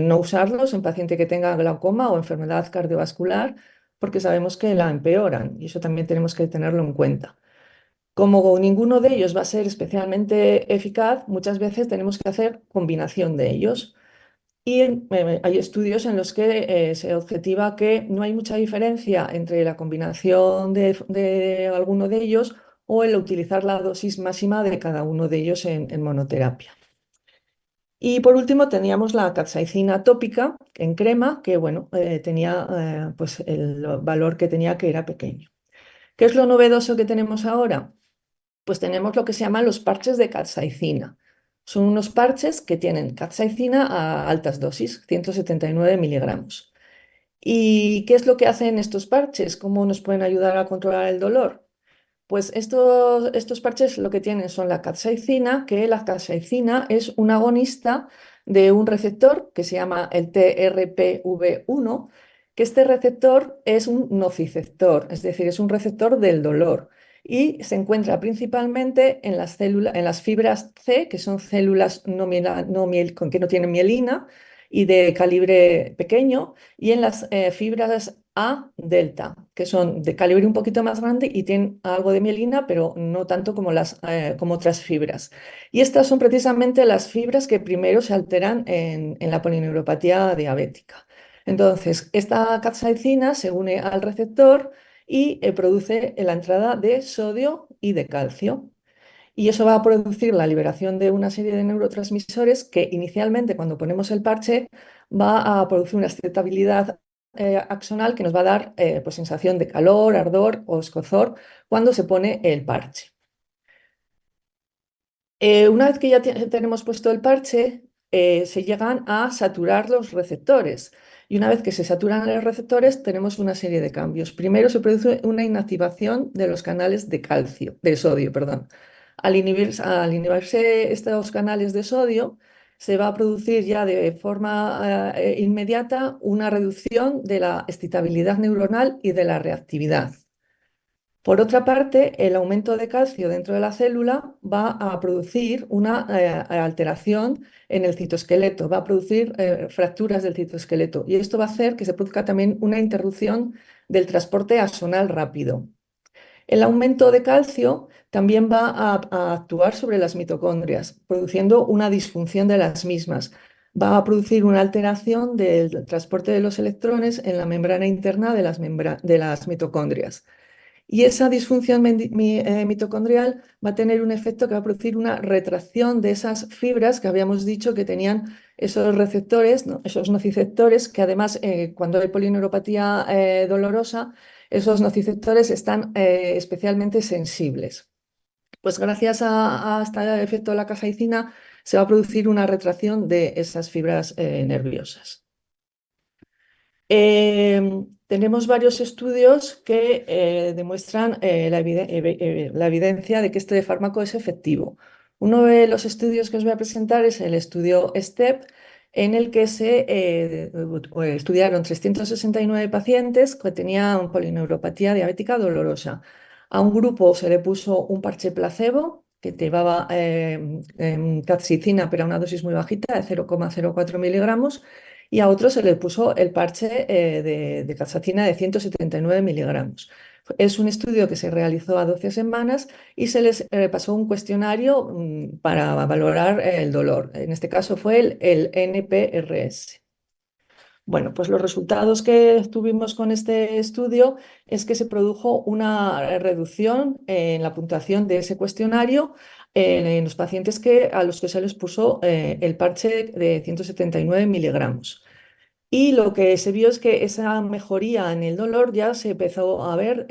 no usarlos en paciente que tenga glaucoma o enfermedad cardiovascular, porque sabemos que la empeoran y eso también tenemos que tenerlo en cuenta. Como ninguno de ellos va a ser especialmente eficaz, muchas veces tenemos que hacer combinación de ellos. Y hay estudios en los que se objetiva que no hay mucha diferencia entre la combinación de alguno de ellos o el utilizar la dosis máxima de cada uno de ellos en monoterapia. Y por último teníamos la capsaicina tópica en crema, que bueno, tenía pues el valor que tenía, que era pequeño. ¿Qué es lo novedoso que tenemos ahora? Pues tenemos lo que se llaman los parches de capsaicina. Son unos parches que tienen capsaicina a altas dosis, 179 miligramos. ¿Y qué es lo que hacen estos parches? ¿Cómo nos pueden ayudar a controlar el dolor? Pues estos parches lo que tienen son la capsaicina, que la capsaicina es un agonista de un receptor que se llama el TRPV1, que este receptor es un nociceptor, es decir, es un receptor del dolor y se encuentra principalmente en las fibras C, que son células que no tienen mielina y de calibre pequeño, y en las fibras A delta, que son de calibre un poquito más grande y tienen algo de mielina, pero no tanto como otras fibras. Y estas son precisamente las fibras que primero se alteran en la polineuropatía diabética. Entonces, esta capsaicina se une al receptor y produce la entrada de sodio y de calcio. Y eso va a producir la liberación de una serie de neurotransmisores que inicialmente, cuando ponemos el parche, va a producir una excitabilidad axonal que nos va a dar pues, sensación de calor, ardor o escozor cuando se pone el parche. Una vez que ya tenemos puesto el parche, se llegan a saturar los receptores. Y una vez que se saturan los receptores, tenemos una serie de cambios. Primero se produce una inactivación de los canales de sodio, perdón. Al inhibirse estos canales de sodio, se va a producir ya de forma inmediata una reducción de la excitabilidad neuronal y de la reactividad. Por otra parte, el aumento de calcio dentro de la célula va a producir una alteración en el citoesqueleto, va a producir fracturas del citoesqueleto, y esto va a hacer que se produzca también una interrupción del transporte axonal rápido. El aumento de calcio también va a actuar sobre las mitocondrias, produciendo una disfunción de las mismas. Va a producir una alteración del transporte de los electrones en la membrana interna de las mitocondrias. Y esa disfunción mitocondrial va a tener un efecto que va a producir una retracción de esas fibras que habíamos dicho que tenían esos receptores, ¿no? Esos nociceptores, que además cuando hay polineuropatía dolorosa, esos nociceptores están especialmente sensibles. Pues gracias a este efecto de la capsaicina se va a producir una retracción de esas fibras nerviosas. Tenemos varios estudios que demuestran la evidencia de que este fármaco es efectivo. Uno de los estudios que os voy a presentar es el estudio STEP, en el que se estudiaron 369 pacientes que tenían polineuropatía diabética dolorosa. A un grupo se le puso un parche placebo que llevaba capsaicina, pero a una dosis muy bajita de 0,04 miligramos, y a otro se le puso el parche de capsaicina de 179 miligramos. Es un estudio que se realizó a 12 semanas y se les pasó un cuestionario para valorar el dolor. En este caso fue el NPRS. Bueno, pues los resultados que tuvimos con este estudio es que se produjo una reducción en la puntuación de ese cuestionario en los pacientes a los que se les puso el parche de 179 miligramos. Y lo que se vio es que esa mejoría en el dolor ya se empezó a ver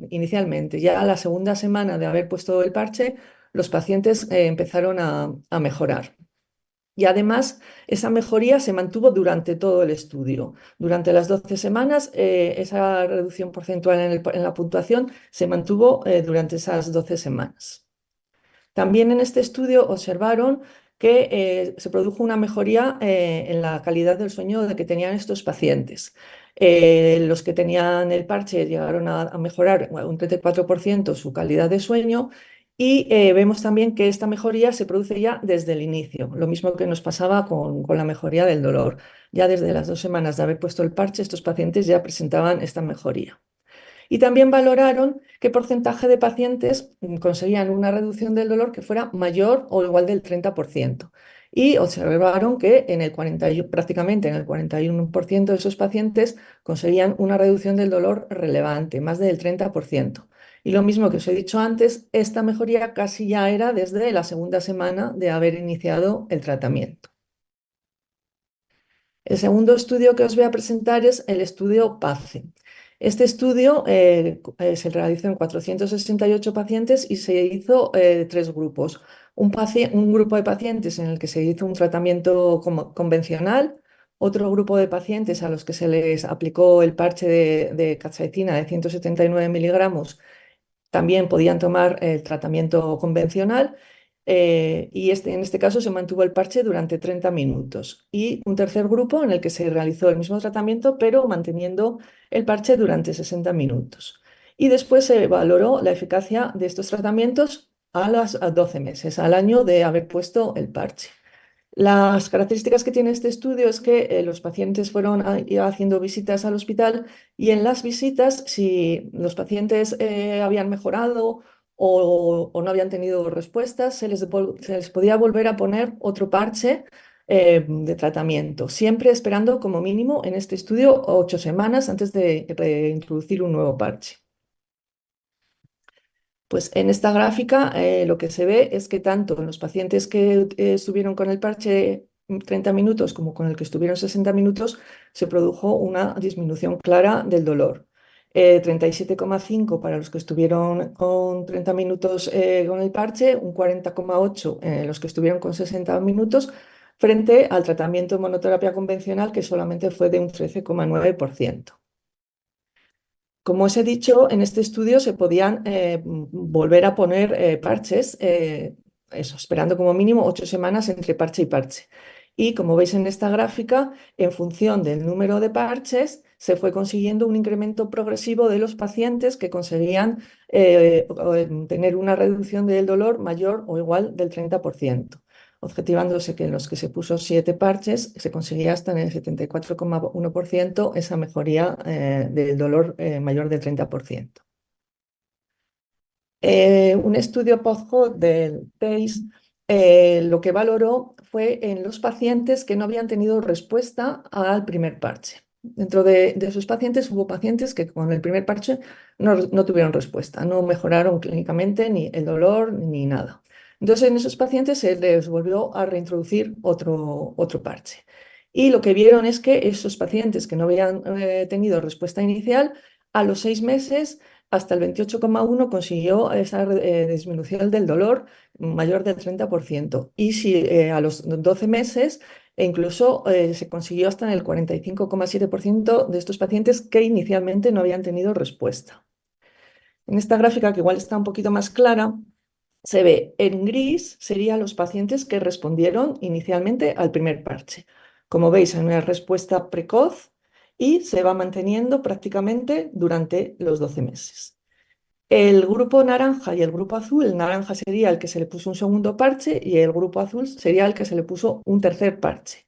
inicialmente. Ya a la segunda semana de haber puesto el parche, los pacientes empezaron a mejorar. Y además, esa mejoría se mantuvo durante todo el estudio. Durante las 12 semanas, esa reducción porcentual en la puntuación se mantuvo durante esas 12 semanas. También en este estudio observaron que se produjo una mejoría en la calidad del sueño que tenían estos pacientes. Los que tenían el parche llegaron a mejorar un 34% su calidad de sueño, y vemos también que esta mejoría se produce ya desde el inicio, lo mismo que nos pasaba con la mejoría del dolor. Ya desde las 2 semanas de haber puesto el parche, estos pacientes ya presentaban esta mejoría. Y también valoraron qué porcentaje de pacientes conseguían una reducción del dolor que fuera mayor o igual del 30%. Y observaron que prácticamente en el 41% de esos pacientes conseguían una reducción del dolor relevante, más del 30%. Y lo mismo que os he dicho antes, esta mejoría casi ya era desde la segunda semana de haber iniciado el tratamiento. El segundo estudio que os voy a presentar es el estudio PACE. Este estudio se realizó en 468 pacientes y se hizo 3 grupos. Un grupo de pacientes en el que se hizo un tratamiento convencional, otro grupo de pacientes a los que se les aplicó el parche de capsaicina de 179 miligramos, también podían tomar el tratamiento convencional, y en este caso se mantuvo el parche durante 30 minutos. Y un tercer grupo en el que se realizó el mismo tratamiento, pero manteniendo el parche durante 60 minutos. Y después se valoró la eficacia de estos tratamientos a 12 meses, al año de haber puesto el parche. Las características que tiene este estudio es que los pacientes fueron haciendo visitas al hospital, y en las visitas, si los pacientes habían mejorado o no habían tenido respuestas, se les podía volver a poner otro parche de tratamiento, siempre esperando como mínimo en este estudio 8 semanas antes de introducir un nuevo parche. Pues en esta gráfica lo que se ve es que tanto en los pacientes que estuvieron con el parche 30 minutos como con el que estuvieron 60 minutos se produjo una disminución clara del dolor. 37,5 para los que estuvieron con 30 minutos con el parche, un 40,8 los que estuvieron con 60 minutos, frente al tratamiento de monoterapia convencional, que solamente fue de un 13,9%. Como os he dicho, en este estudio se podían volver a poner parches, esperando como mínimo 8 semanas entre parche y parche. Y como veis en esta gráfica, en función del número de parches, se fue consiguiendo un incremento progresivo de los pacientes que conseguían tener una reducción del dolor mayor o igual del 30%. Objetivándose que en los que se puso 7 parches se conseguía hasta en el 74,1% esa mejoría del dolor mayor del 30%. Un estudio post-hoc del PACE lo que valoró fue en los pacientes que no habían tenido respuesta al primer parche. Dentro de esos pacientes hubo pacientes que con el primer parche no tuvieron respuesta, no mejoraron clínicamente ni el dolor ni nada. Entonces en esos pacientes se les volvió a reintroducir otro parche. Y lo que vieron es que esos pacientes que no habían tenido respuesta inicial, a los 6 meses hasta el 28,1 consiguió esa disminución del dolor mayor del 30%. Y si a los 12 meses incluso se consiguió hasta en el 45,7% de estos pacientes que inicialmente no habían tenido respuesta. En esta gráfica, que igual está un poquito más clara, se ve en gris serían los pacientes que respondieron inicialmente al primer parche. Como veis, hay una respuesta precoz y se va manteniendo prácticamente durante los 12 meses. El grupo naranja y el grupo azul, el naranja sería el que se le puso un segundo parche y el grupo azul sería el que se le puso un tercer parche.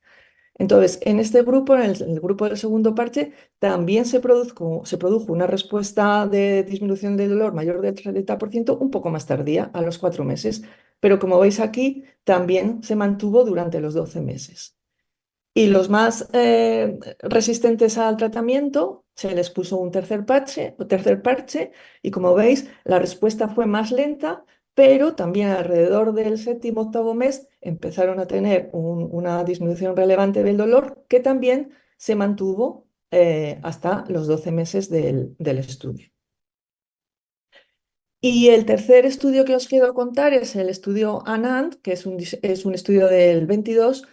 Entonces, en este grupo, en el grupo del segundo parche, también se produjo una respuesta de disminución del dolor mayor del 30% un poco más tardía, a los 4 meses. Pero como veis aquí, también se mantuvo durante los 12 meses. Y los más resistentes al tratamiento se les puso un tercer parche y como veis la respuesta fue más lenta, pero también alrededor del 7º, 8º mes empezaron a tener una disminución relevante del dolor que también se mantuvo hasta los 12 meses del estudio. Y el tercer estudio que os quiero contar es el estudio ANAND, que es un estudio del 22,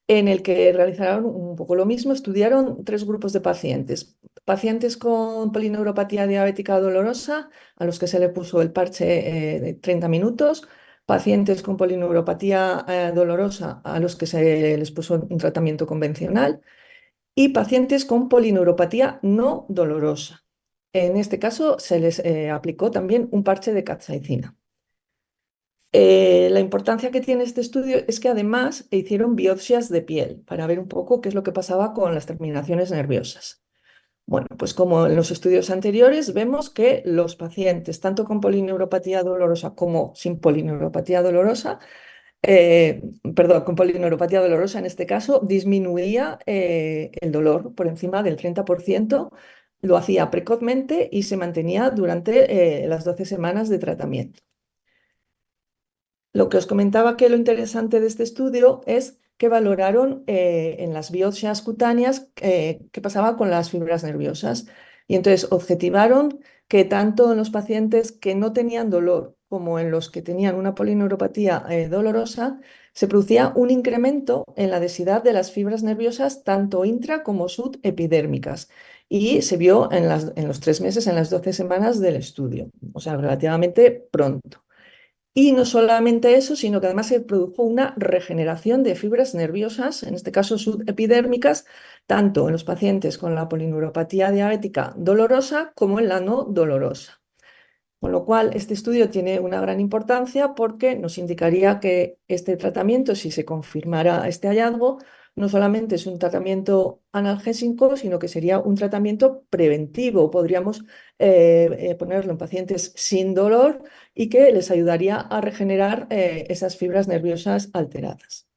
en el que realizaron un poco lo mismo, estudiaron 3 grupos de pacientes. Pacientes con polineuropatía diabética dolorosa, a los que se le puso el parche de 30 minutos, pacientes con polineuropatía dolorosa, a los que se les puso un tratamiento convencional, y pacientes con polineuropatía no dolorosa. En este caso se les aplicó también un parche de capsaicina. La importancia que tiene este estudio es que además hicieron biopsias de piel para ver un poco qué es lo que pasaba con las terminaciones nerviosas. Bueno, pues como en los estudios anteriores, vemos que los pacientes, tanto con polineuropatía dolorosa como sin polineuropatía dolorosa, perdón, con polineuropatía dolorosa en este caso, disminuía el dolor por encima del 30%, lo hacía precozmente y se mantenía durante las 12 semanas de tratamiento. Lo que os comentaba que lo interesante de este estudio es que valoraron en las biopsias cutáneas qué pasaba con las fibras nerviosas. Y entonces objetivaron que tanto en los pacientes que no tenían dolor como en los que tenían una polineuropatía dolorosa, se producía un incremento en la densidad de las fibras nerviosas, tanto intra como subepidérmicas. Y se vio en los 3 meses, en las 12 semanas del estudio, o sea, relativamente pronto. Y no solamente eso, sino que además se produjo una regeneración de fibras nerviosas, en este caso subepidérmicas, tanto en los pacientes con la polineuropatía diabética dolorosa como en la no dolorosa. Con lo cual, este estudio tiene una gran importancia porque nos indicaría que este tratamiento, si se confirmara este hallazgo, no solamente es un tratamiento analgésico, sino que sería un tratamiento preventivo. Podríamos ponerlo en pacientes sin dolor y que les ayudaría a regenerar esas fibras nerviosas alteradas.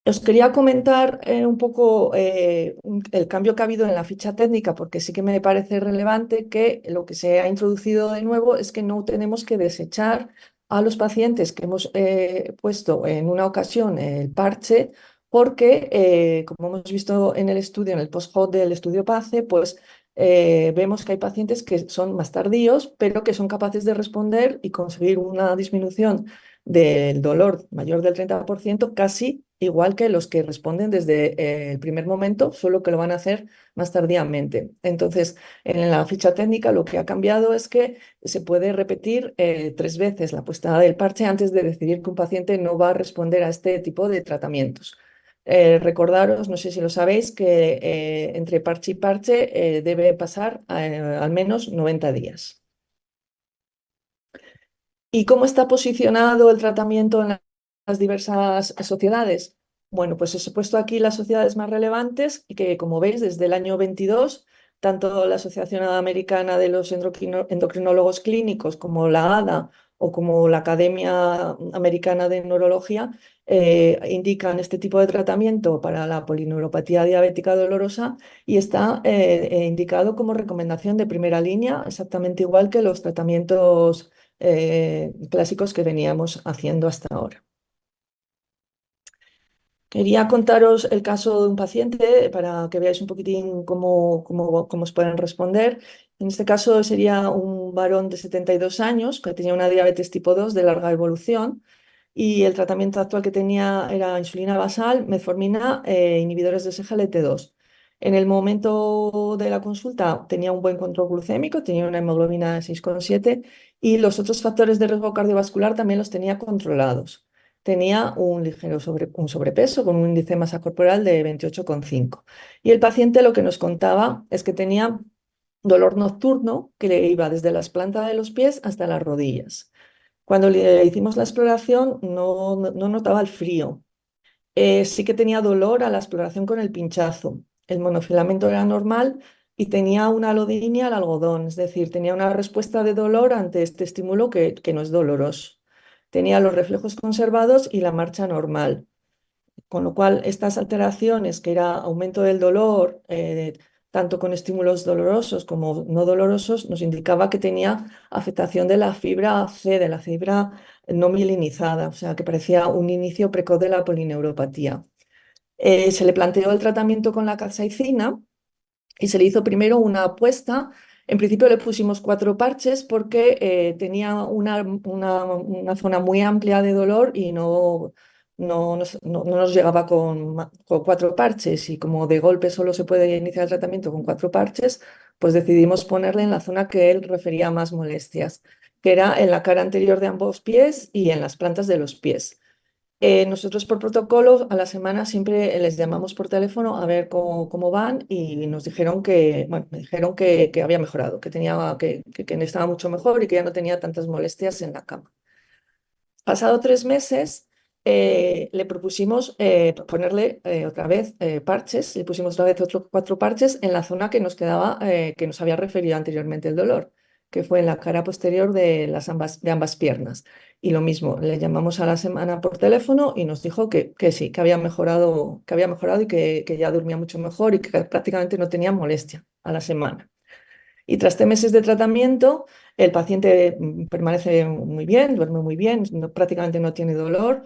Os quería comentar un poco el cambio que ha habido en la ficha técnica, porque sí que me parece relevante que lo que se ha introducido de nuevo es que no tenemos que desechar a los pacientes que hemos puesto en una ocasión el parche, porque como hemos visto en el estudio, en el post-hoc del estudio PACE, pues vemos que hay pacientes que son más tardíos, pero que son capaces de responder y conseguir una disminución del dolor mayor del 30%, casi igual que los que responden desde el primer momento, solo que lo van a hacer más tardíamente. Entonces, en la ficha técnica lo que ha cambiado es que se puede repetir 3 veces la puesta del parche antes de decidir que un paciente no va a responder a este tipo de tratamientos. Recordaros, no sé si lo sabéis, que entre parche y parche debe pasar al menos 90 días. ¿Y cómo está posicionado el tratamiento en las diversas sociedades? Bueno, pues os he puesto aquí las sociedades más relevantes y que, como veis, desde el año 22 tanto la Asociación Americana de los Endocrinólogos Clínicos como la ADA o como la Academia Americana de Neurología indican este tipo de tratamiento para la polineuropatía diabética dolorosa y está indicado como recomendación de primera línea, exactamente igual que los tratamientos clásicos que veníamos haciendo hasta ahora. Quería contaros el caso de un paciente para que veáis un poquitín cómo os pueden responder. En este caso sería un varón de 72 años que tenía una diabetes tipo 2 de larga evolución y el tratamiento actual que tenía era insulina basal, metformina e inhibidores de SGLT2. En el momento de la consulta tenía un buen control glucémico, tenía una hemoglobina de 6,7 y los otros factores de riesgo cardiovascular también los tenía controlados. Tenía un ligero sobrepeso con un índice de masa corporal de 28,5. Y el paciente lo que nos contaba es que tenía dolor nocturno que le iba desde las plantas de los pies hasta las rodillas. Cuando le hicimos la exploración no notaba el frío. Sí que tenía dolor a la exploración con el pinchazo. El monofilamento era normal y tenía una alodinia al algodón, es decir, tenía una respuesta de dolor ante este estímulo que no es doloroso. Tenía los reflejos conservados y la marcha normal. Con lo cual, estas alteraciones, que era aumento del dolor, tanto con estímulos dolorosos como no dolorosos, nos indicaba que tenía afectación de la fibra C, de la fibra no mielinizada, o sea, que parecía un inicio precoz de la polineuropatía. Se le planteó el tratamiento con la capsaicina y se le hizo primero una apuesta. En principio le pusimos 4 parches porque tenía una zona muy amplia de dolor y no nos llegaba con 4 parches. Y como de golpe solo se puede iniciar el tratamiento con 4 parches, pues decidimos ponerle en la zona que él refería más molestias, que era en la cara anterior de ambos pies y en las plantas de los pies. Nosotros por protocolo a la semana siempre les llamamos por teléfono a ver cómo van y nos dijeron bueno, me dijeron que había mejorado, que estaba mucho mejor y que ya no tenía tantas molestias en la cama. Pasado 3 meses, le propusimos ponerle otra vez parches, le pusimos otra vez otros 4 parches en la zona que nos quedaba, que nos había referido anteriormente el dolor, que fue en la cara posterior de ambas piernas. Y lo mismo, le llamamos a la semana por teléfono y nos dijo que sí, que había mejorado y que ya dormía mucho mejor y que prácticamente no tenía molestia a la semana. Y tras 3 meses de tratamiento, el paciente permanece muy bien, duerme muy bien, prácticamente no tiene dolor.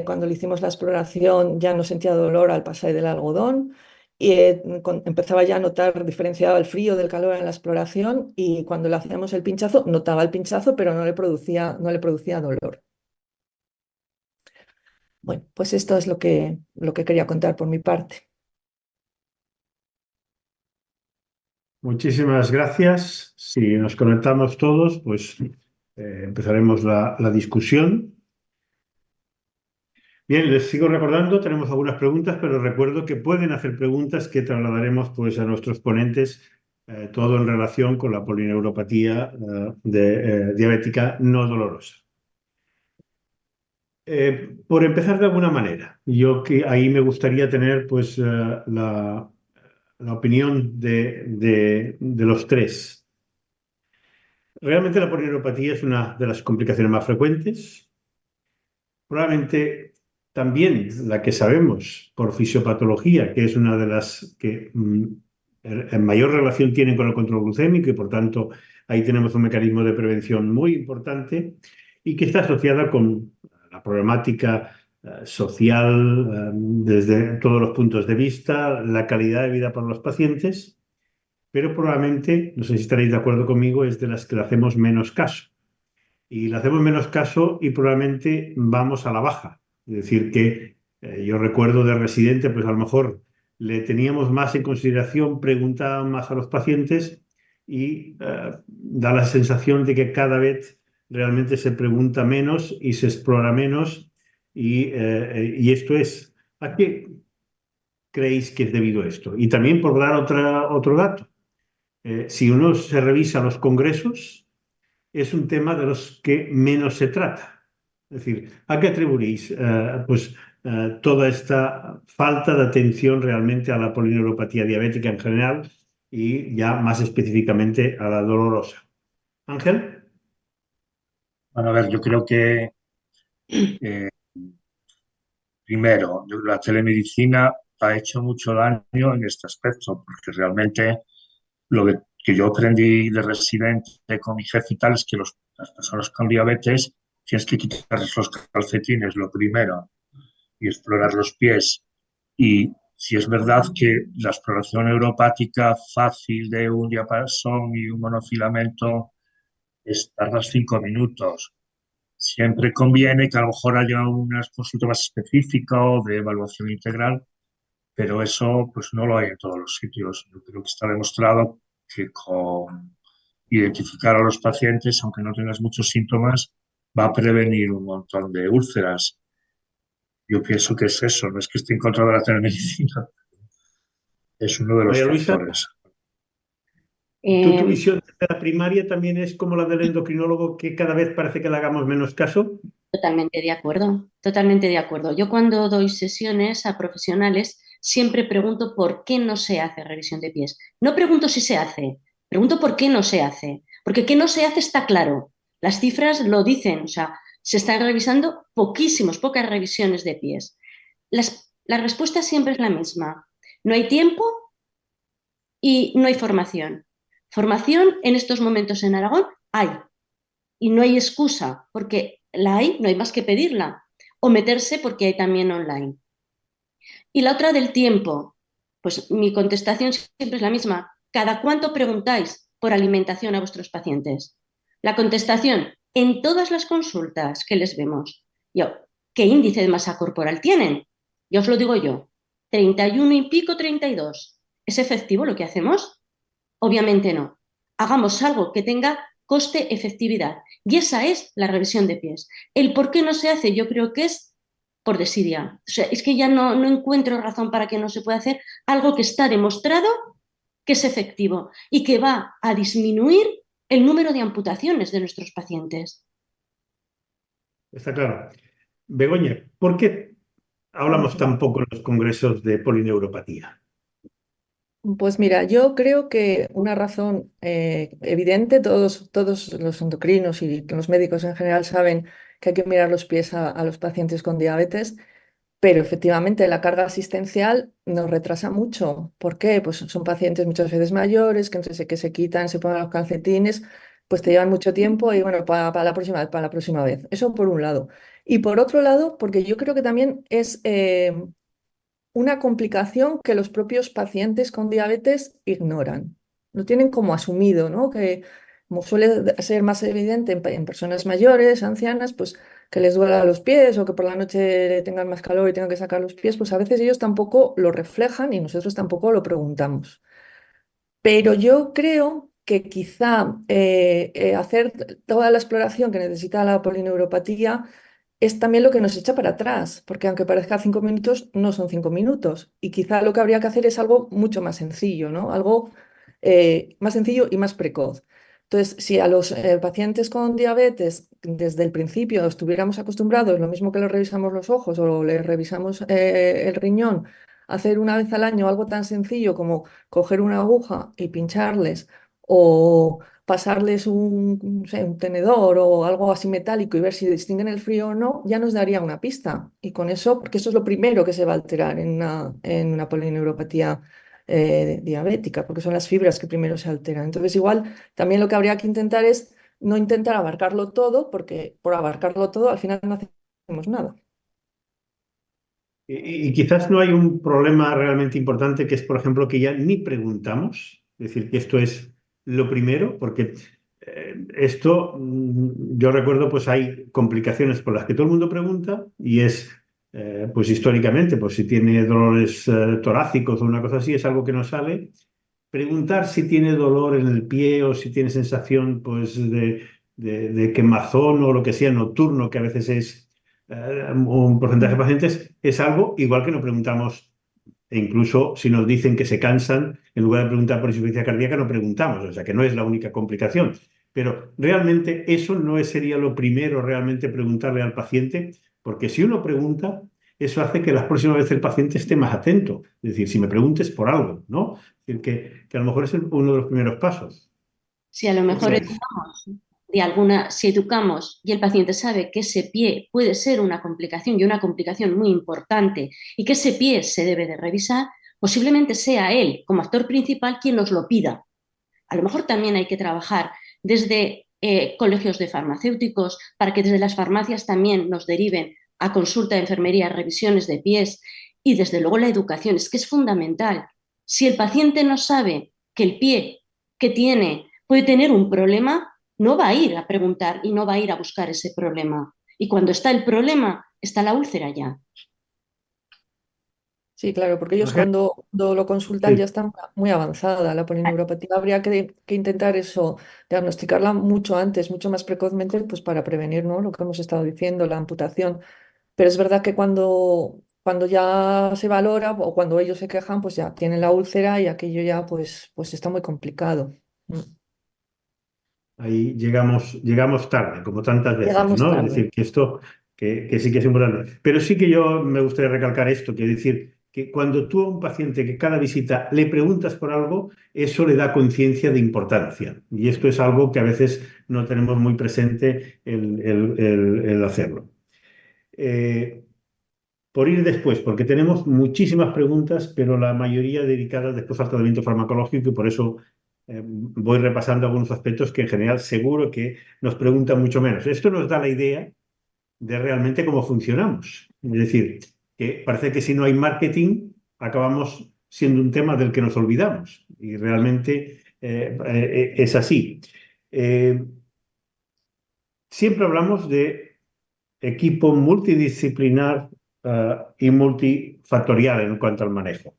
Cuando le hicimos la exploración ya no sentía dolor al pasar del algodón y empezaba ya a notar, diferenciaba el frío del calor en la exploración y cuando le hacíamos el pinchazo, notaba el pinchazo, pero no le producía dolor. Bueno, pues esto es lo que quería contar por mi parte. Muchísimas gracias. Si nos conectamos todos, pues empezaremos la discusión. Bien, les sigo recordando, tenemos algunas preguntas, pero recuerdo que pueden hacer preguntas que trasladaremos pues, a nuestros ponentes, todo en relación con la polineuropatía diabética no dolorosa. Por empezar de alguna manera, ahí me gustaría tener pues, la opinión de los tres. Realmente la polineuropatía es una de las complicaciones más frecuentes. Probablemente también la que sabemos por fisiopatología, que es una de las que en mayor relación tienen con el control glucémico y por tanto ahí tenemos un mecanismo de prevención muy importante y que está asociada con la problemática social desde todos los puntos de vista, la calidad de vida para los pacientes, pero probablemente, no sé si estaréis de acuerdo conmigo, es de las que le hacemos menos caso. Y le hacemos menos caso y probablemente vamos a la baja. Es decir, que yo recuerdo de residente, pues a lo mejor le teníamos más en consideración, preguntaban más a los pacientes y da la sensación de que cada vez realmente se pregunta menos y se explora menos. Y esto es, ¿a qué creéis que es debido a esto? Y también por dar otro dato. Si uno se revisa los congresos, es un tema de los que menos se trata. Es decir, ¿a qué atribuís toda esta falta de atención realmente a la polineuropatía diabética en general y ya más específicamente a la dolorosa. Ángel. Bueno, a ver, yo creo que primero, la telemedicina ha hecho mucho daño en este aspecto, porque realmente que yo aprendí de residente con mi jefe y tal es que las personas con diabetes tienes que quitarles los calcetines, lo primero, y explorar los pies. Y si es verdad que la exploración neuropática fácil de un diapasón y un monofilamento tardas 5 minutos. Siempre conviene que a lo mejor haya una consulta más específica o de evaluación integral, pero eso pues no lo hay en todos los sitios. Yo creo que está demostrado que con identificar a los pacientes, aunque no tengas muchos síntomas, va a prevenir un montón de úlceras. Yo pienso que es eso, no es que esté en contra de la telemedicina, es uno de los María Luisa, factores. ¿tu Eh, visión de la primaria también es como la del endocrinólogo, que cada vez parece que le hagamos menos caso? Totalmente de acuerdo, totalmente de acuerdo. Yo cuando doy sesiones a profesionales siempre pregunto por qué no se hace revisión de pies. No pregunto si se hace, pregunto por qué no se hace. Porque qué no se hace está claro. Las cifras lo dicen, o sea, se están revisando pocas revisiones de pies. La respuesta siempre es la misma. No hay tiempo y no hay formación. Formación en estos momentos en Aragón hay, y no hay excusa, porque la hay, no hay más que pedirla, o meterse porque hay también online. Y la otra del tiempo, pues mi contestación siempre es la misma. ¿Cada cuánto preguntáis por alimentación a vuestros pacientes? La contestación, en todas las consultas que les vemos, yo, ¿qué índice de masa corporal tienen? Ya os lo digo yo, 31 y pico, 32. ¿Es efectivo lo que hacemos? Obviamente no. Hagamos algo que tenga coste-efectividad. Y esa es la revisión de pies. El por qué no se hace, yo creo que es por desidia. O sea, es que ya no encuentro razón para que no se pueda hacer algo que está demostrado que es efectivo y que va a disminuir el número de amputaciones de nuestros pacientes. Está claro. Begoña, ¿por qué hablamos tan poco en los congresos de polineuropatía? Pues mira, yo creo que una razón evidente, todos los endocrinos y los médicos en general saben que hay que mirar los pies a los pacientes con diabetes, pero efectivamente la carga asistencial nos retrasa mucho. ¿Por qué? Pues son pacientes muchas veces mayores que entre que se quitan, se ponen los calcetines, pues te llevan mucho tiempo y bueno, para la próxima vez. Eso por un lado. Y por otro lado, porque yo creo que también es una complicación que los propios pacientes con diabetes ignoran. Lo tienen como asumido, ¿no? Que como suele ser más evidente en personas mayores, ancianas, pues que les duela los pies o que por la noche tengan más calor y tengan que sacar los pies, pues a veces ellos tampoco lo reflejan y nosotros tampoco lo preguntamos. Pero yo creo que quizá hacer toda la exploración que necesita la polineuropatía es también lo que nos echa para atrás, porque aunque parezca 5 minutos, no son 5 minutos. Y quizá lo que habría que hacer es algo mucho más sencillo, ¿no? Algo más sencillo y más precoz. Entonces, si a los pacientes con diabetes desde el principio estuviéramos acostumbrados, lo mismo que les revisamos los ojos o les revisamos el riñón, hacer una vez al año algo tan sencillo como coger una aguja y pincharles o pasarles no sé, un tenedor o algo así metálico y ver si distinguen el frío o no, ya nos daría una pista. Y con eso, porque eso es lo primero que se va a alterar en una polineuropatía diabética, porque son las fibras que primero se alteran. Entonces, igual, también lo que habría que intentar es no intentar abarcarlo todo, porque por abarcarlo todo al final no hacemos nada. Y quizás no hay un problema realmente importante que es, por ejemplo, que ya ni preguntamos, es decir, que esto es lo primero, porque esto, yo recuerdo, pues hay complicaciones por las que todo el mundo pregunta y es, pues históricamente, pues si tiene dolores torácicos o una cosa así, es algo que no sale. Preguntar si tiene dolor en el pie o si tiene sensación, pues, de quemazón o lo que sea nocturno, que a veces es un porcentaje de pacientes, es algo igual que no preguntamos, e incluso si nos dicen que se cansan, en lugar de preguntar por insuficiencia cardíaca, no preguntamos, o sea que no es la única complicación. Pero realmente eso no sería lo primero, realmente preguntarle al paciente, porque si uno pregunta, eso hace que la próxima vez el paciente esté más atento. Es decir, si me preguntes por algo, ¿no? Es decir, que a lo mejor es uno de los primeros pasos. Si a lo mejor Eso es. si educamos y el paciente sabe que ese pie puede ser una complicación y una complicación muy importante y que ese pie se debe de revisar, posiblemente sea él, como actor principal, quien nos lo pida. A lo mejor también hay que trabajar desde colegios de farmacéuticos para que desde las farmacias también nos deriven a consulta de enfermería, revisiones de pies y desde luego la educación, es que es fundamental. Si el paciente no sabe que el pie que tiene puede tener un problema, no va a ir a preguntar y no va a ir a buscar ese problema. Y cuando está el problema, está la úlcera ya. Sí, claro, porque ellos Ángel, cuando lo consultan ya sí. están muy avanzada la polineuropatía. Habría que intentar eso, diagnosticarla mucho antes, mucho más precozmente, pues para prevenir, ¿no? Lo que hemos estado diciendo, la amputación. Pero es verdad que cuando ya se valora o cuando ellos se quejan, pues ya tienen la úlcera y aquello ya pues está muy complicado. Mm. Ahí llegamos tarde, como tantas veces, Llegamos ¿no? Es tarde. decir, que esto que sí que es importante. Pero sí que yo me gustaría recalcar esto, que es decir, que cuando tú a un paciente que cada visita le preguntas por algo, eso le da conciencia de importancia. Y esto es algo que a veces no tenemos muy presente el hacerlo. Eh, por ir después, porque tenemos muchísimas preguntas, pero la mayoría dedicadas después al tratamiento farmacológico y por eso voy repasando algunos aspectos que en general seguro que nos preguntan mucho menos. Esto nos da la idea de realmente cómo funcionamos. Es decir, que parece que si no hay marketing, acabamos siendo un tema del que nos olvidamos y realmente es así. Eh, Siempre hablamos de equipo multidisciplinar y multifactorial en cuanto al manejo.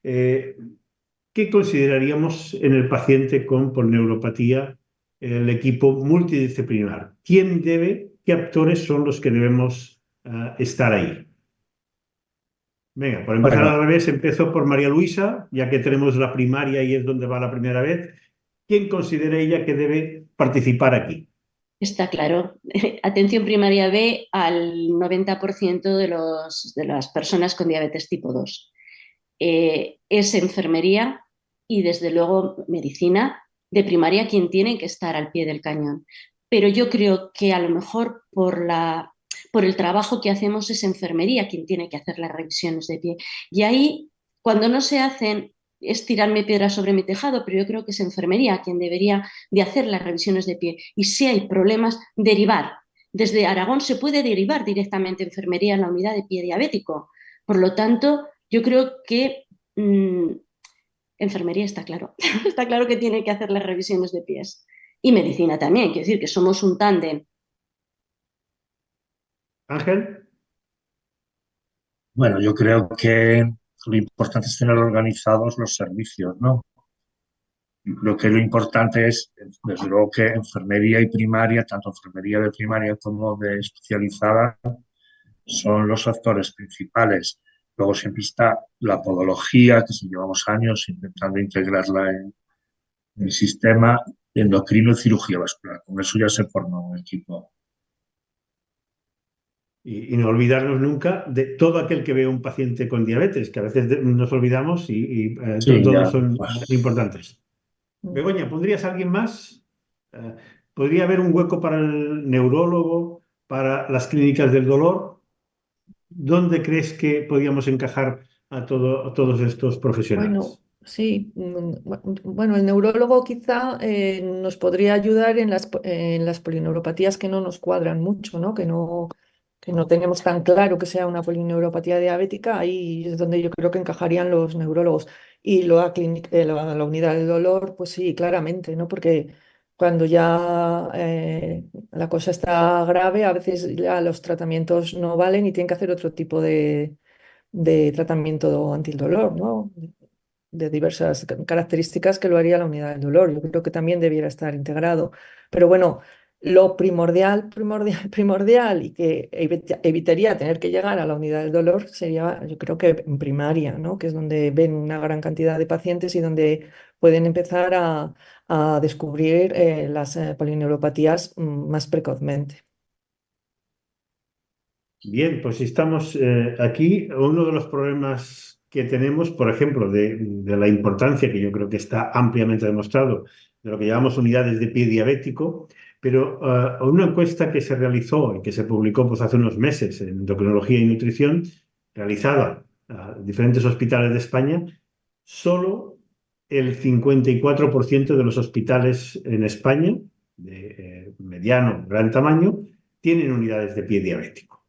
Eh, ¿Qué consideraríamos en el paciente con polineuropatía el equipo multidisciplinar? ¿Qué actores son los que debemos estar ahí? Venga, por empezar Bueno, al revés, empiezo por María Luisa, ya que tenemos la primaria y es donde va la primera vez. ¿Quién considera ella que debe participar aquí? Está claro. Atención primaria B al 90% de las personas con diabetes tipo 2. Es enfermería y desde luego medicina de primaria quien tiene que estar al pie del cañón. Pero yo creo que a lo mejor por el trabajo que hacemos es enfermería quien tiene que hacer las revisiones de pie. Y ahí, cuando no se hacen, es tirarme piedras sobre mi tejado, pero yo creo que es enfermería quien debería de hacer las revisiones de pie. Y si hay problemas, derivar. Desde Aragón se puede derivar directamente enfermería en la unidad de pie diabético. Por lo tanto, yo creo que enfermería está claro. Está claro que tiene que hacer las revisiones de pies. Y medicina también, quiero decir que somos un tándem. Ángel, bueno, yo creo que lo importante es tener organizados los servicios, ¿no? Lo que lo importante es, desde luego, que enfermería y primaria, tanto enfermería de primaria como de especializada, son los actores principales. Luego siempre está la podología, que si llevamos años intentando integrarla en el sistema endocrino y cirugía vascular. Con eso ya se forma un equipo. y no olvidarnos nunca de todo aquel que ve a un paciente con diabetes, que a veces nos olvidamos Sí, todos ya, son pues, importantes. Mm. Begoña, ¿pondrías a alguien más? Eh, ¿Podría haber un hueco para el neurólogo, para las clínicas del dolor? ¿Dónde crees que podríamos encajar a todos estos Bueno, profesionales? sí. Bueno, el neurólogo quizá nos podría ayudar en las polineuropatías que no nos cuadran mucho, ¿no? Que no tenemos tan claro que sea una polineuropatía diabética. Ahí es donde yo creo que encajarían los neurólogos. Y la unidad de dolor, pues sí, claramente, ¿no? Porque cuando ya la cosa está grave, a veces ya los tratamientos no valen y tienen que hacer otro tipo de tratamiento antidolor, ¿no? De diversas características que lo haría la unidad del dolor. Yo creo que también debiera estar integrado. Pero bueno, lo primordial y que evitaría tener que llegar a la unidad del dolor sería, yo creo que en primaria, ¿no? Que es donde ven una gran cantidad de pacientes y donde pueden empezar a descubrir las polineuropatías más precozmente. Bien, pues si estamos aquí, uno de los problemas que tenemos, por ejemplo, de la importancia que yo creo que está ampliamente demostrado de lo que llamamos unidades de pie diabético, pero una encuesta que se realizó y que se publicó pues, hace unos meses en Endocrinología y Nutrición, realizada a diferentes hospitales de España, solo el 54% de los hospitales en España, de mediano, gran tamaño, tienen unidades de pie diabético.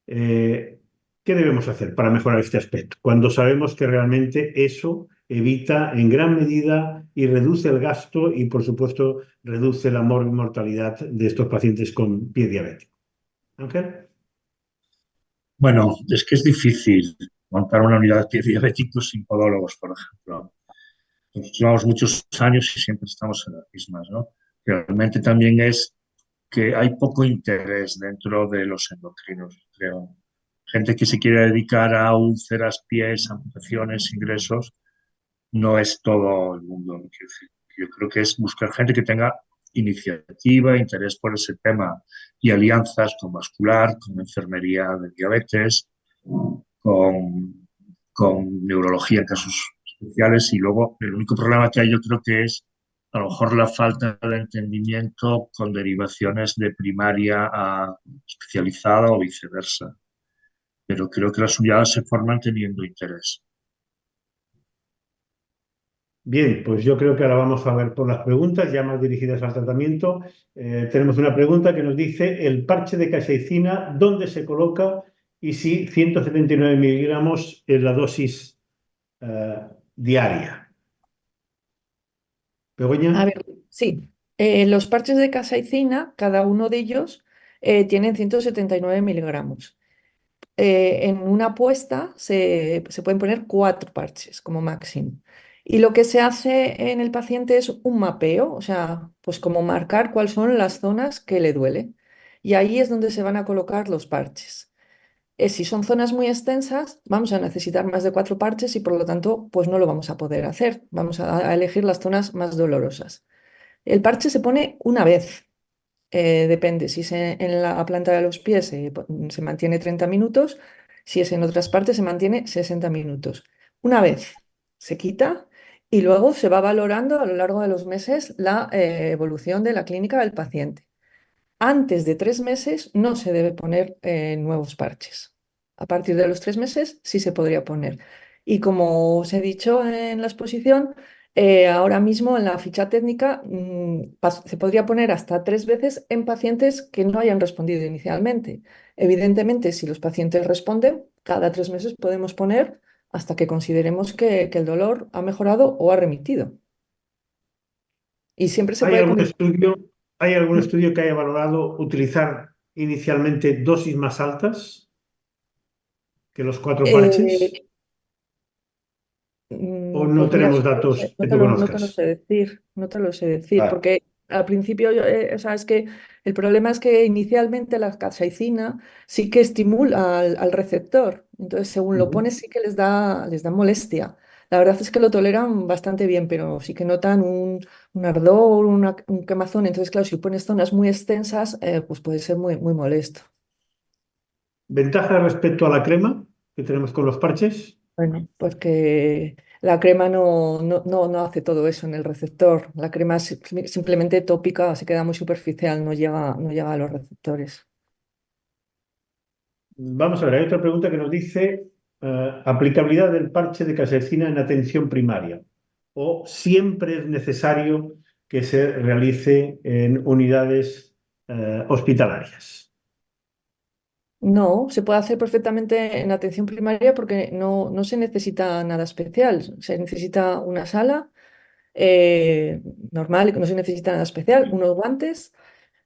¿Qué debemos hacer para mejorar este aspecto? Cuando sabemos que realmente eso evita en gran medida y reduce el gasto y, por supuesto, reduce la mortalidad de estos pacientes con pie diabético. Ángel. Bueno, es que es difícil montar una unidad de pie diabético sin podólogos, por ejemplo. Nosotros llevamos muchos años y siempre estamos en las mismas, ¿no? Realmente también es que hay poco interés dentro de los endocrinos, creo. Gente que se quiere dedicar a úlceras, pies, amputaciones, ingresos, no es todo el mundo. Quiero decir, yo creo que es buscar gente que tenga iniciativa, interés por ese tema y alianzas con vascular, con enfermería de diabetes, con neurología en casos especiales. Y luego el único problema que hay yo creo que es a lo mejor la falta de entendimiento con derivaciones de primaria a especializada o viceversa. Pero creo que las unidades se forman teniendo interés. Bien, pues yo creo que ahora vamos a ver por las preguntas ya más dirigidas al tratamiento. Tenemos una pregunta que nos dice el parche de capsaicina, ¿dónde se coloca? Y si 179 miligramos es la dosis diaria. A ¿Begoña? ver, sí, los parches de capsaicina, cada uno de ellos tienen 179 miligramos. En una apuesta se pueden poner 4 parches como máximo. Y lo que se hace en el paciente es un mapeo, o sea, pues como marcar cuáles son las zonas que le duele. Y ahí es donde se van a colocar los parches. Si son zonas muy extensas, vamos a necesitar más de 4 parches y por lo tanto, pues no lo vamos a poder hacer. Vamos a elegir las zonas más dolorosas. El parche se pone una vez. Depende, si es en la planta de los pies se mantiene 30 minutos, si es en otras partes se mantiene 60 minutos. Una vez se quita y luego se va valorando a lo largo de los meses la evolución de la clínica del paciente. Antes de 3 meses no se debe poner nuevos parches. A partir de los 3 meses sí se podría poner. Y como os he dicho en la exposición, ahora mismo en la ficha técnica se podría poner hasta 3 veces en pacientes que no hayan respondido inicialmente. Evidentemente, si los pacientes responden, cada 3 meses podemos poner hasta que consideremos que el dolor ha mejorado o ha remitido. Y siempre se ¿Hay puede algún combinar. estudio, hay algún estudio que haya valorado utilizar inicialmente dosis más altas que los 4 parches? ¿O no Pues mira, tenemos eso no datos que tú no te conozcas? lo sé decir, no te lo sé decir, Vale. porque al principio, o sea, es que el problema es que inicialmente la capsaicina sí que estimula al receptor, entonces según lo Ujú. pones sí que les da molestia. La verdad es que lo toleran bastante bien, pero sí que notan un ardor, un quemazón, entonces claro, si pones zonas muy extensas, pues puede ser muy molesto. ¿Ventaja respecto a la crema que tenemos con los parches? Bueno, porque la crema no hace todo eso en el receptor. La crema es simplemente tópica, se queda muy superficial, no llega a los receptores. Vamos a ver, hay otra pregunta que nos dice aplicabilidad del parche de capsaicina en atención primaria. ¿O siempre es necesario que se realice en unidades hospitalarias? No, se puede hacer perfectamente en atención primaria porque no se necesita nada especial. Se necesita una sala eh, normal, no se necesita nada especial, unos guantes.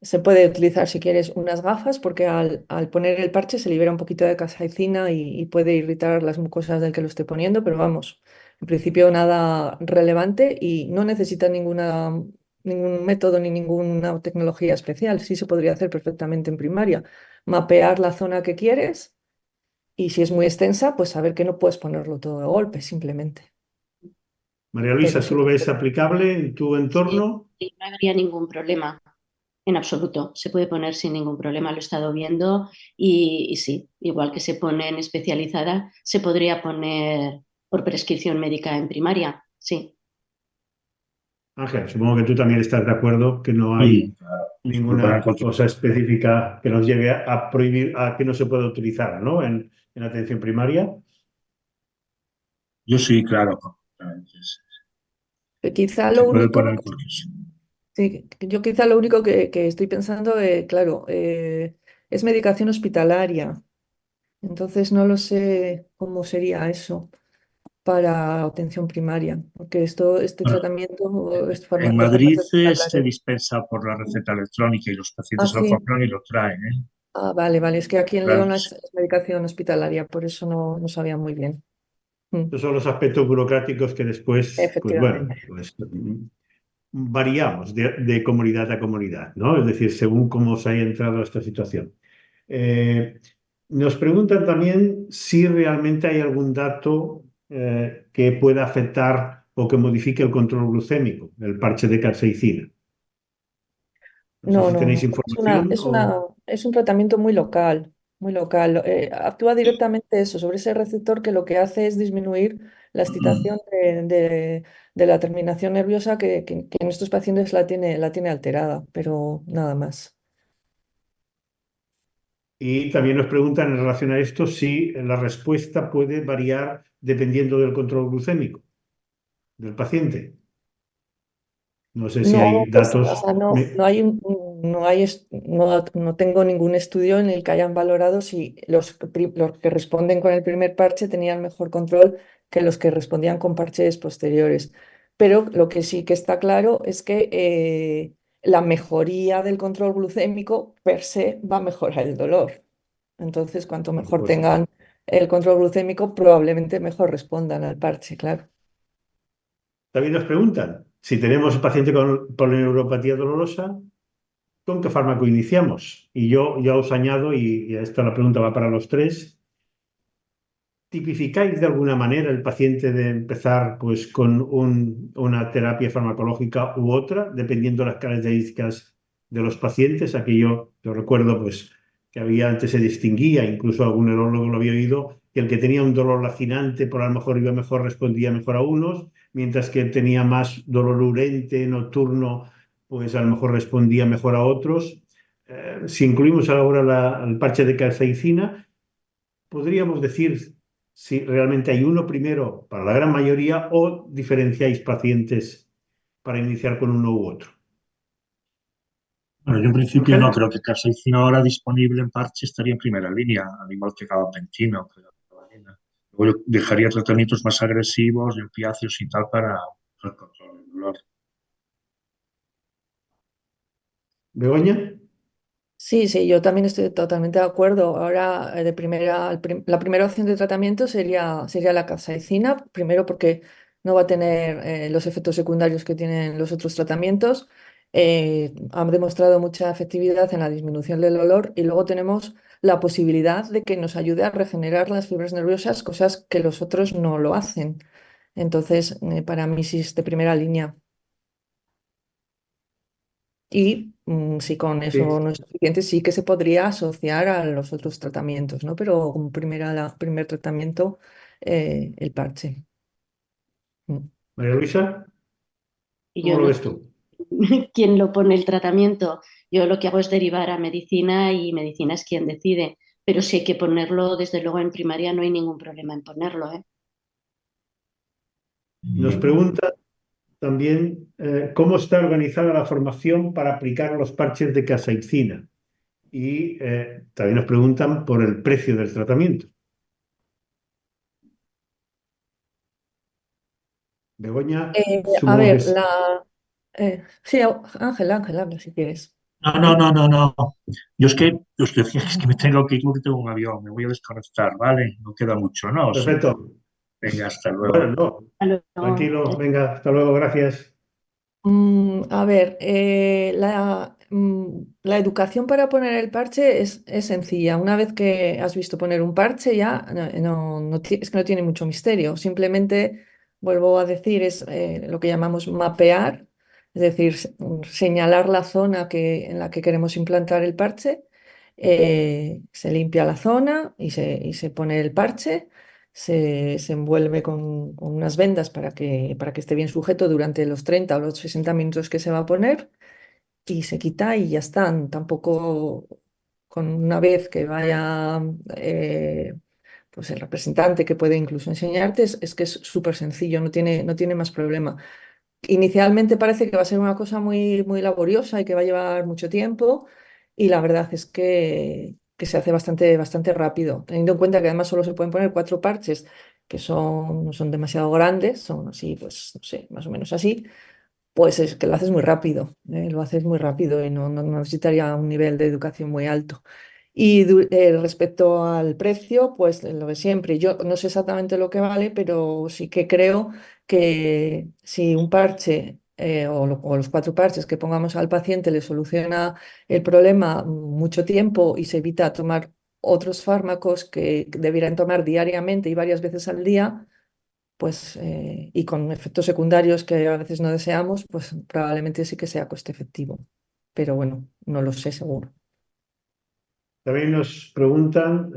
Se puede utilizar si quieres unas gafas porque al poner el parche se libera un poquito de capsaicina y puede irritar las mucosas del que lo esté poniendo, pero vamos, en principio nada relevante y no necesita ningún método ni ninguna tecnología especial. Sí se podría hacer perfectamente en primaria. Mapear la zona que quieres y si es muy extensa, pues saber que no puedes ponerlo todo de golpe, simplemente. María Pero Luisa, ¿tú sí, lo ves aplicable en tu Sí, entorno? sí, no habría ningún problema. En absoluto, se puede poner sin ningún problema, lo he estado viendo y sí, igual que se pone en especializada, se podría poner por prescripción médica en primaria, sí. Ángel, supongo que tú también estás de acuerdo que no Sí, hay claro, se puede poner ninguna cualquier cosa específica que nos lleve a prohibir, a que no se pueda utilizar, ¿no? En atención primaria. Yo sí, claro, completamente, Quizá se lo puede único, poner cualquier sitio. sí, yo quizá lo único que estoy pensando, claro, es medicación hospitalaria. Entonces no lo sé cómo sería eso para atención primaria, porque este Bueno, tratamiento es en de Madrid farmacia se hospitalaria. dispensa por la receta electrónica y los Ah, pacientes lo sí. compran y lo traen, ¿eh? Ah, vale, vale. Es que aquí en Traen, León sí. es medicación hospitalaria, por eso no sabía muy bien. Mm, Esos son los aspectos burocráticos que después, pues bueno, efectivamente. pues variamos de comunidad a comunidad, ¿no? Es decir, según cómo se haya entrado a esta situación. Eh, Nos preguntan también si realmente hay algún dato que pueda afectar o que modifique el control glucémico, el parche de capsaicina. No sé No, si no, tenéis no. información o... Es un tratamiento muy local, muy local. Actúa directamente eso, sobre ese receptor que lo que hace es disminuir la excitación de la terminación nerviosa que en estos pacientes la tiene alterada, pero nada más. Y también nos preguntan en relación a esto si la respuesta puede variar dependiendo del control glucémico del paciente. No sé si No, hay pues, o datos. sea, no hay no hay no tengo ningún estudio en el que hayan valorado si los que responden con el primer parche tenían mejor control que los que respondían con parches posteriores. Pero lo que sí que está claro es que la mejoría del control glucémico per se va a mejorar el dolor. Entonces, cuanto Por mejor supuesto. tengan el control glucémico, probablemente mejor respondan al parche, claro. También nos preguntan si tenemos paciente con polineuropatía dolorosa, ¿con qué fármaco iniciamos? Y yo ya os añado, y esta la pregunta va para los tres, ¿tipificáis de alguna manera el paciente de empezar pues, con una terapia farmacológica u otra, dependiendo de las características de los pacientes? Aquí yo recuerdo pues, que había antes se distinguía, incluso algún neurólogo lo había oído, que el que tenía un dolor lacinante, por a lo mejor iba mejor, respondía mejor a unos, mientras que tenía más dolor urente, nocturno, pues a lo mejor respondía mejor a otros. Si incluimos ahora el parche de capsaicina, podríamos decir si realmente hay uno primero para la gran mayoría o diferenciáis pacientes para iniciar con uno u otro. Bueno, yo en principio no Ángel, creo que capsaicina ahora disponible en parche estaría en primera línea, al igual que gabapentina o que gabapentina. Luego yo dejaría tratamientos más agresivos, de opiáceos y tal para el control del dolor. Begoña, Sí, sí, yo también estoy totalmente de acuerdo. Ahora, la primera opción de tratamiento sería la capsaicina, primero porque no va a tener los efectos secundarios que tienen los otros tratamientos. Han demostrado mucha efectividad en la disminución del dolor y luego tenemos la posibilidad de que nos ayude a regenerar las fibras nerviosas, cosas que los otros no lo hacen. Entonces, para mí sí es de primera línea. Y si con eso sí. no es suficiente, sí que se podría asociar a los otros tratamientos, ¿no? Pero como primer tratamiento, el parche. Mm. María Luisa, Y ¿cómo yo lo no ves sé tú? quién lo pone el tratamiento. Yo lo que hago es derivar a medicina y medicina es quien decide. Pero si hay que ponerlo, desde luego en primaria no hay ningún problema en ponerlo, ¿eh? Nos pregunta también cómo está organizada la formación para aplicar los parches de capsaicina y también nos preguntan por el precio del tratamiento. Begoña, A supongo que ver, es... sí, Ángel, habla si quieres. No, no, no, no, no. Yo es que os decía que es que me tengo que ir porque tengo un avión, me voy a desconectar, ¿vale? No queda mucho, ¿no? Sí. Perfecto. Venga, hasta Bueno, luego. no, Hasta luego. tranquilo, venga, hasta luego, gracias. A ver, la educación para poner el parche es sencilla. Una vez que has visto poner un parche, ya es que no tiene mucho misterio. Simplemente, vuelvo a decir, es lo que llamamos mapear Es decir, señalar la zona en la que queremos implantar el parche, se limpia la zona y se pone el parche, se envuelve con unas vendas para que esté bien sujeto durante los 30 o los 60 minutos que se va a poner y se quita y ya están. Tampoco con una vez que vaya pues el representante que puede incluso enseñarte, es que es súper sencillo, no tiene más problema. Inicialmente parece que va a ser una cosa muy, muy laboriosa y que va a llevar mucho tiempo y la verdad es que se hace bastante rápido, teniendo en cuenta que además solo se pueden poner 4 parches que no son demasiado grandes, son así, pues no sé, más o menos así, pues es que lo haces muy rápido, lo haces muy rápido y no necesitaría un nivel de educación muy alto. Y respecto al precio, pues lo de siempre. Yo no sé exactamente lo que vale, pero sí que creo que si un parche o los 4 parches que pongamos al paciente le soluciona el problema mucho tiempo y se evita tomar otros fármacos que debieran tomar diariamente y varias veces al día, pues y con efectos secundarios que a veces no deseamos, pues probablemente sí que sea coste efectivo. Pero bueno, no lo sé seguro. También nos preguntan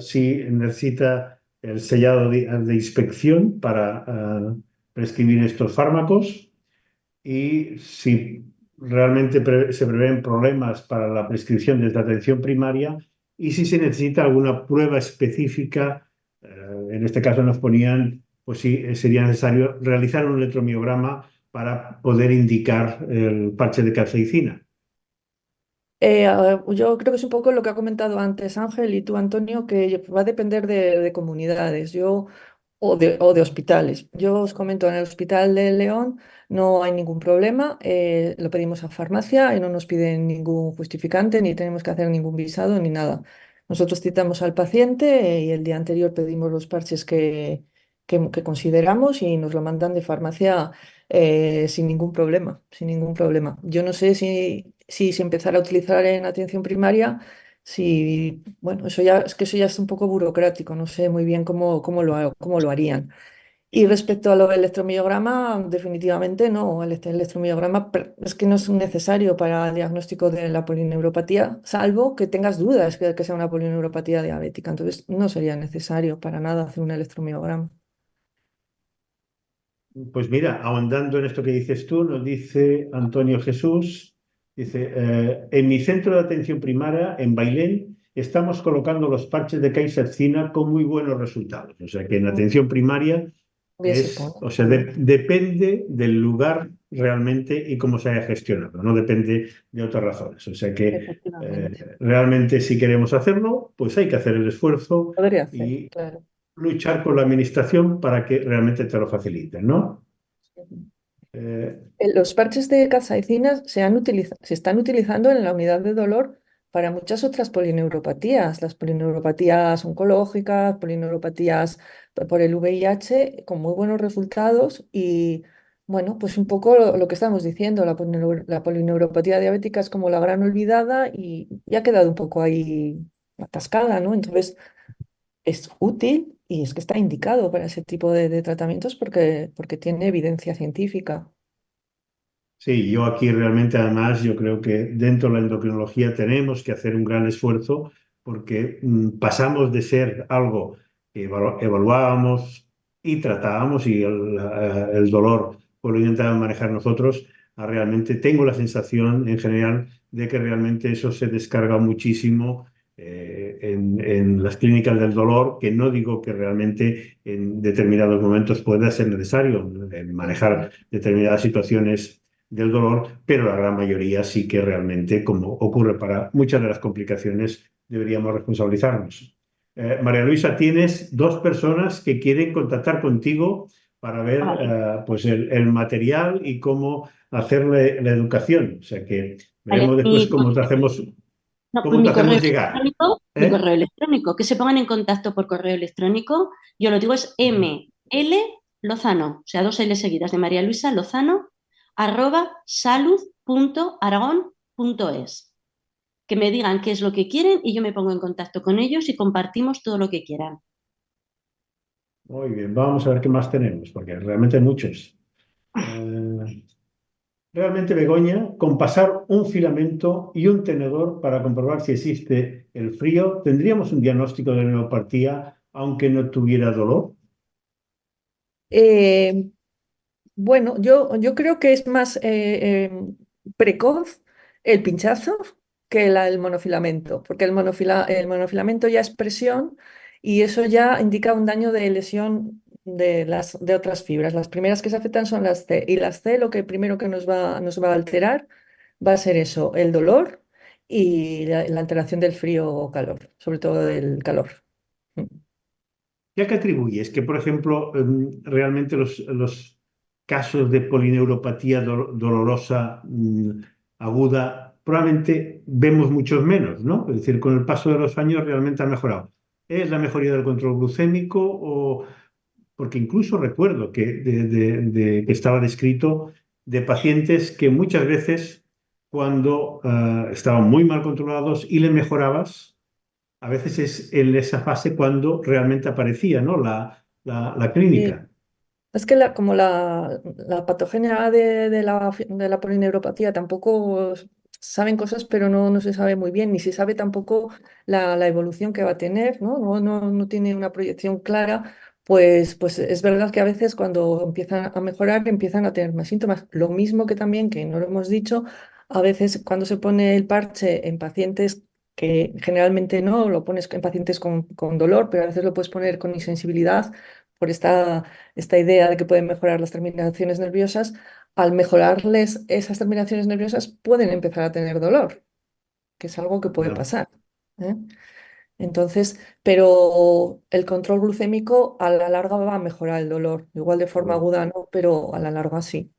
si necesita el sellado de inspección para prescribir estos fármacos y si realmente se prevén problemas para la prescripción desde atención primaria y si se necesita alguna prueba específica. En este caso nos ponían, pues sí, sería necesario realizar un electromiograma para poder indicar el parche de capsaicina. Yo creo que es un poco lo que ha comentado antes Ángel y tú, Antonio, que va a depender de comunidades o de hospitales. Yo os comento, en el Hospital de León no hay ningún problema, lo pedimos a farmacia y no nos piden ningún justificante, ni tenemos que hacer ningún visado ni nada. Nosotros citamos al paciente y el día anterior pedimos los parches que consideramos y nos lo mandan de farmacia sin ningún problema, sin ningún problema. Yo no sé si se empezara a utilizar en atención primaria, si, bueno, eso ya es un poco burocrático, no sé muy bien cómo lo harían. Y respecto a lo del electromiograma, definitivamente no, el electromiograma es que no es necesario para el diagnóstico de la polineuropatía, salvo que tengas dudas que sea una polineuropatía diabética, entonces no sería necesario para nada hacer un electromiograma. Pues mira, ahondando en esto que dices tú, nos dice Antonio Jesús, dice, en mi centro de atención primaria, en Bailén, estamos colocando los parches de Kaisercina con muy buenos resultados. O sea que en atención primaria Bien se pone. o sea, depende del lugar realmente y cómo se haya gestionado, no depende de otras razones. O sea que Efectivamente. realmente si queremos hacerlo, pues hay que hacer el esfuerzo Podría hacer, y claro. luchar con la administración para que realmente te lo faciliten, ¿no? Los parches de capsaicina se están utilizando en la unidad de dolor para muchas otras polineuropatías, las polineuropatías oncológicas, polineuropatías por el VIH, con muy buenos resultados y bueno, pues un poco lo que estamos diciendo, la polineuropatía diabética es como la gran olvidada y ha quedado un poco ahí atascada, ¿no? Entonces es útil y es que está indicado para ese tipo de tratamientos porque tiene evidencia científica. Sí, yo aquí realmente además yo creo que dentro de la endocrinología tenemos que hacer un gran esfuerzo porque pasamos de ser algo que evaluábamos y tratábamos y el dolor pues lo intentábamos manejar nosotros a realmente tengo la sensación en general de que realmente eso se descarga muchísimo en las clínicas del dolor, que no digo que realmente en determinados momentos pueda ser necesario manejar determinadas situaciones del dolor, pero la gran mayoría sí que realmente, como ocurre para muchas de las complicaciones, deberíamos responsabilizarnos. María Luisa, tienes 2 personas que quieren contactar contigo para ver Vale, pues el material y cómo hacer la educación. O sea que vale. veremos después No, pues cómo te hacemos llegar. mi ¿Eh? correo electrónico, que se pongan en contacto por correo electrónico. Yo lo digo es mlozano, o sea, 2 L seguidas de María Luisa Lozano, @salud.aragón.es. Que me digan qué es lo que quieren y yo me pongo en contacto con ellos y compartimos todo lo que quieran. Muy bien, vamos a ver qué más tenemos, porque realmente hay muchos. Eh, Realmente, Begoña, con pasar un filamento y un tenedor para comprobar si existe el frío, ¿tendríamos un diagnóstico de neuropatía aunque no tuviera dolor? Eh, Bueno, yo creo que es más precoz el pinchazo que el monofilamento, porque el monofilamento ya es presión y eso ya indica un daño de lesión de otras fibras. Las primeras que se afectan son las C y las C lo que primero que nos va a alterar va a ser eso, el dolor y la alteración del frío o calor, sobre todo del calor. Mm. ¿Ya que atribuyes que, por ejemplo, realmente los casos de polineuropatía dolorosa aguda, probablemente vemos muchos menos, ¿no? Es decir, con el paso de los años realmente ha mejorado. ¿Es la mejoría del control glucémico o...? Porque incluso recuerdo que, que estaba descrito de pacientes que muchas veces cuando estaban muy mal controlados y le mejorabas, a veces es en esa fase cuando realmente aparecía, ¿no? La Sí. clínica. Es que como la patogenia de la polineuropatía tampoco saben cosas, pero no se sabe muy bien, ni se sabe tampoco la evolución que va a tener, ¿no? No tiene una proyección clara, pues es verdad que a veces cuando empiezan a mejorar empiezan a tener más síntomas. Lo mismo que también, que no lo hemos dicho, a veces cuando se pone el parche en pacientes que generalmente no, lo pones en pacientes con dolor, pero a veces lo puedes poner con insensibilidad por esta idea de que pueden mejorar las terminaciones nerviosas, al mejorarles esas terminaciones nerviosas pueden empezar a tener dolor, que es algo que puede Claro. pasar. ¿Eh? Entonces, pero el control glucémico a la larga va a mejorar el dolor, igual de forma aguda no, pero a la larga sí.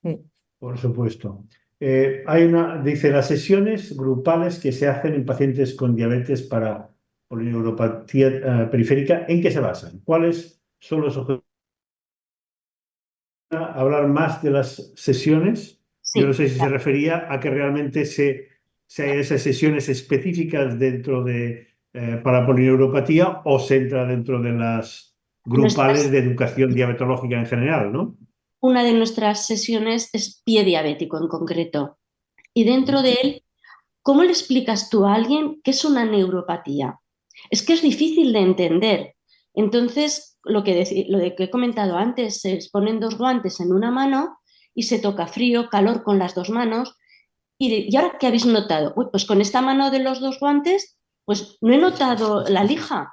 Mm. Por supuesto. Dice, las sesiones grupales que se hacen en pacientes con diabetes para polineuropatía periférica, ¿en qué se basan? ¿Cuáles son los objetivos? Hablar más de las sesiones. Yo no Sí, sé si se claro. refería a que realmente se haya esas sesiones específicas dentro de para polineuropatía o se entra dentro de las grupales Nuestras, de educación diabetológica en general, ¿no? una de nuestras sesiones es pie diabético en concreto. Y dentro de él, ¿cómo le explicas tú a alguien qué es una neuropatía? Es que es difícil de entender. Entonces, lo de que he comentado antes, se ponen dos guantes en una mano y se toca frío, calor con las dos manos. ¿Y ahora qué habéis notado? Uy, pues con esta mano de los dos guantes, pues no he notado la lija,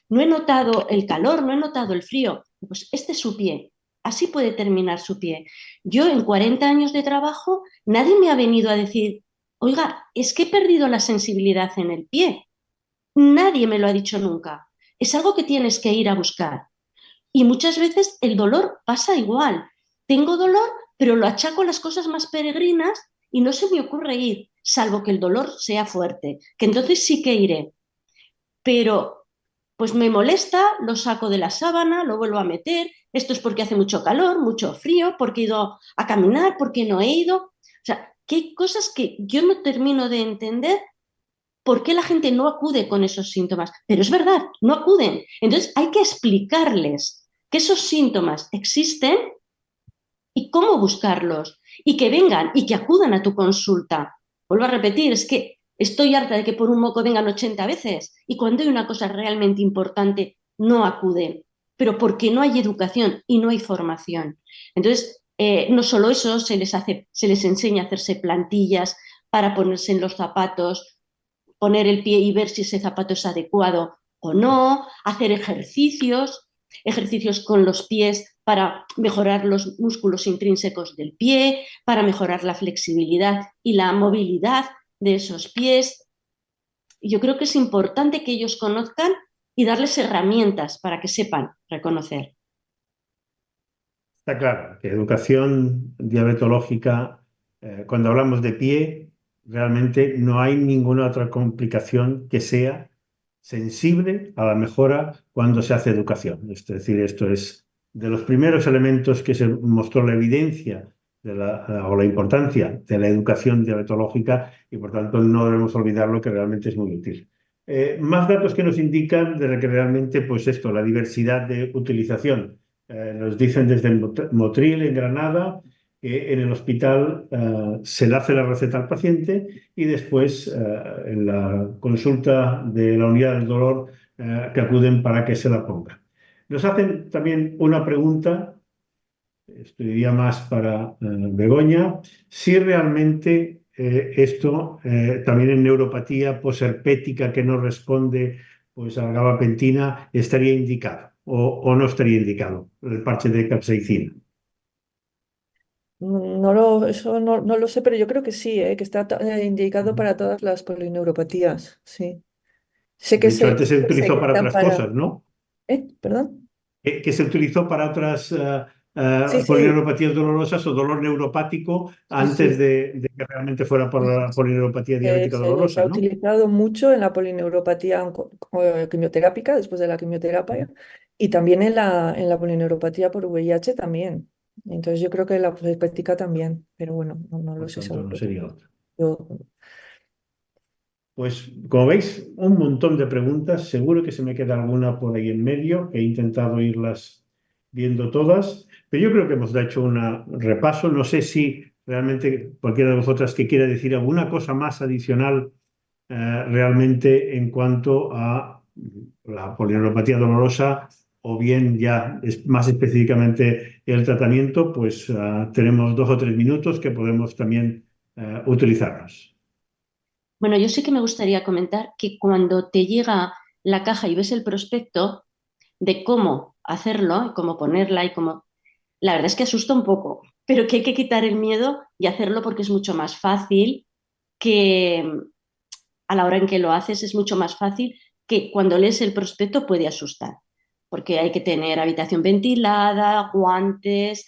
no he notado el calor, no he notado el frío. Pues este es su pie. Así puede terminar su pie. Yo en 40 años de trabajo, nadie me ha venido a decir, oiga, es que he perdido la sensibilidad en el pie. Nadie me lo ha dicho nunca. Es algo que tienes que ir a buscar. Y muchas veces el dolor pasa igual. Tengo dolor, pero lo achaco a las cosas más peregrinas y no se me ocurre ir, salvo que el dolor sea fuerte, que entonces sí que iré. Pero pues me molesta, lo saco de la sábana, lo vuelvo a meter. Esto es porque hace mucho calor, mucho frío, porque he ido a caminar, porque no he ido. O sea, que hay cosas que yo no termino de entender por qué la gente no acude con esos síntomas. Pero es verdad, no acuden. Entonces hay que explicarles que esos síntomas existen y cómo buscarlos y que vengan y que acudan a tu consulta. Vuelvo a repetir, es que estoy harta de que por un moco vengan 80 veces y cuando hay una cosa realmente importante no acuden, pero porque no hay educación y no hay formación. Entonces, no solo eso, se les enseña a hacerse plantillas para ponerse en los zapatos, poner el pie y ver si ese zapato es adecuado o no, hacer ejercicios con los pies para mejorar los músculos intrínsecos del pie, para mejorar la flexibilidad y la movilidad de esos pies. Yo creo que es importante que ellos conozcan y darles herramientas para que sepan reconocer. Está claro que educación diabetológica, cuando hablamos de pie, realmente no hay ninguna otra complicación que sea sensible a la mejora cuando se hace educación. Es decir, esto es de los primeros elementos que se mostró la evidencia o la importancia de la educación diabetológica y por tanto no debemos olvidarlo que realmente es muy útil. Más datos que nos indican de que realmente, pues esto, la diversidad de utilización. Nos dicen desde Motril, en Granada, que en el hospital se le hace la receta al paciente y después en la consulta de la unidad del dolor que acuden para que se la ponga. Nos hacen también una pregunta, esto diría más para Begoña, si realmente esto también en neuropatía posherpética que no responde pues, a la gabapentina estaría indicado o no estaría indicado el parche de capsaicina. Eso no lo sé, pero yo creo que sí, que está indicado para todas las polineuropatías, sí. Sé De que hecho, se antes se utilizó para secretan otras cosas, para... ¿no? ¿Perdón? Que se utilizó para otras Sí, sí, polineuropatías dolorosas o dolor neuropático sí, antes sí. de que realmente fuera por Sí, sí, la sí. polineuropatía diabética Se dolorosa, ha ¿no? utilizado mucho en la polineuropatía quimioterápica, después de la quimioterapia, y también en la polineuropatía por VIH también. Entonces yo creo que la posherpética también, pero bueno, no lo Por sé tanto, no seguro. sería otra. Yo- Pues, como veis, un montón de preguntas. Seguro que se me queda alguna por ahí en medio. He intentado irlas viendo todas, pero yo creo que hemos hecho un repaso. No sé si realmente cualquiera de vosotras que quiera decir alguna cosa más adicional realmente en cuanto a la polineuropatía dolorosa o bien ya más específicamente el tratamiento, pues tenemos 2 o 3 minutos que podemos también utilizarlos. Bueno, yo sí que me gustaría comentar que cuando te llega la caja y ves el prospecto de cómo hacerlo y cómo ponerla y cómo... La verdad es que asusta un poco, pero que hay que quitar el miedo y hacerlo porque es mucho más fácil que a la hora en que lo haces es mucho más fácil que cuando lees el prospecto puede asustar, porque hay que tener habitación ventilada, guantes,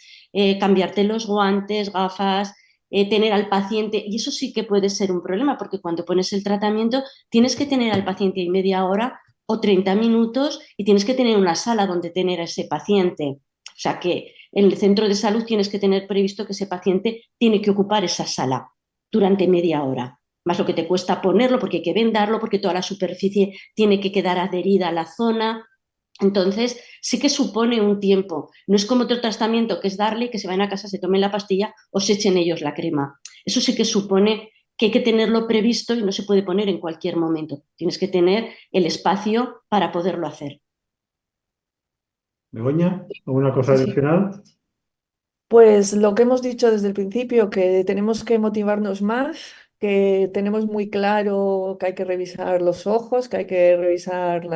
cambiarte los guantes, gafas, tener al paciente, y eso sí que puede ser un problema, porque cuando pones el tratamiento tienes que tener al paciente en media hora o 30 minutos y tienes que tener una sala donde tener a ese paciente. O sea que en el centro de salud tienes que tener previsto que ese paciente tiene que ocupar esa sala durante media hora más lo que te cuesta ponerlo, porque hay que vendarlo, porque toda la superficie tiene que quedar adherida a la zona. Entonces, sí que supone un tiempo. No es como otro tratamiento que es darle, que se vayan a casa, se tomen la pastilla o se echen ellos la crema. Eso sí que supone que hay que tenerlo previsto y no se puede poner en cualquier momento. Tienes que tener el espacio para poderlo hacer. Begoña, ¿alguna cosa Sí, sí. adicional? Pues lo que hemos dicho desde el principio, que tenemos que motivarnos más, que tenemos muy claro que hay que revisar los ojos, que hay que revisar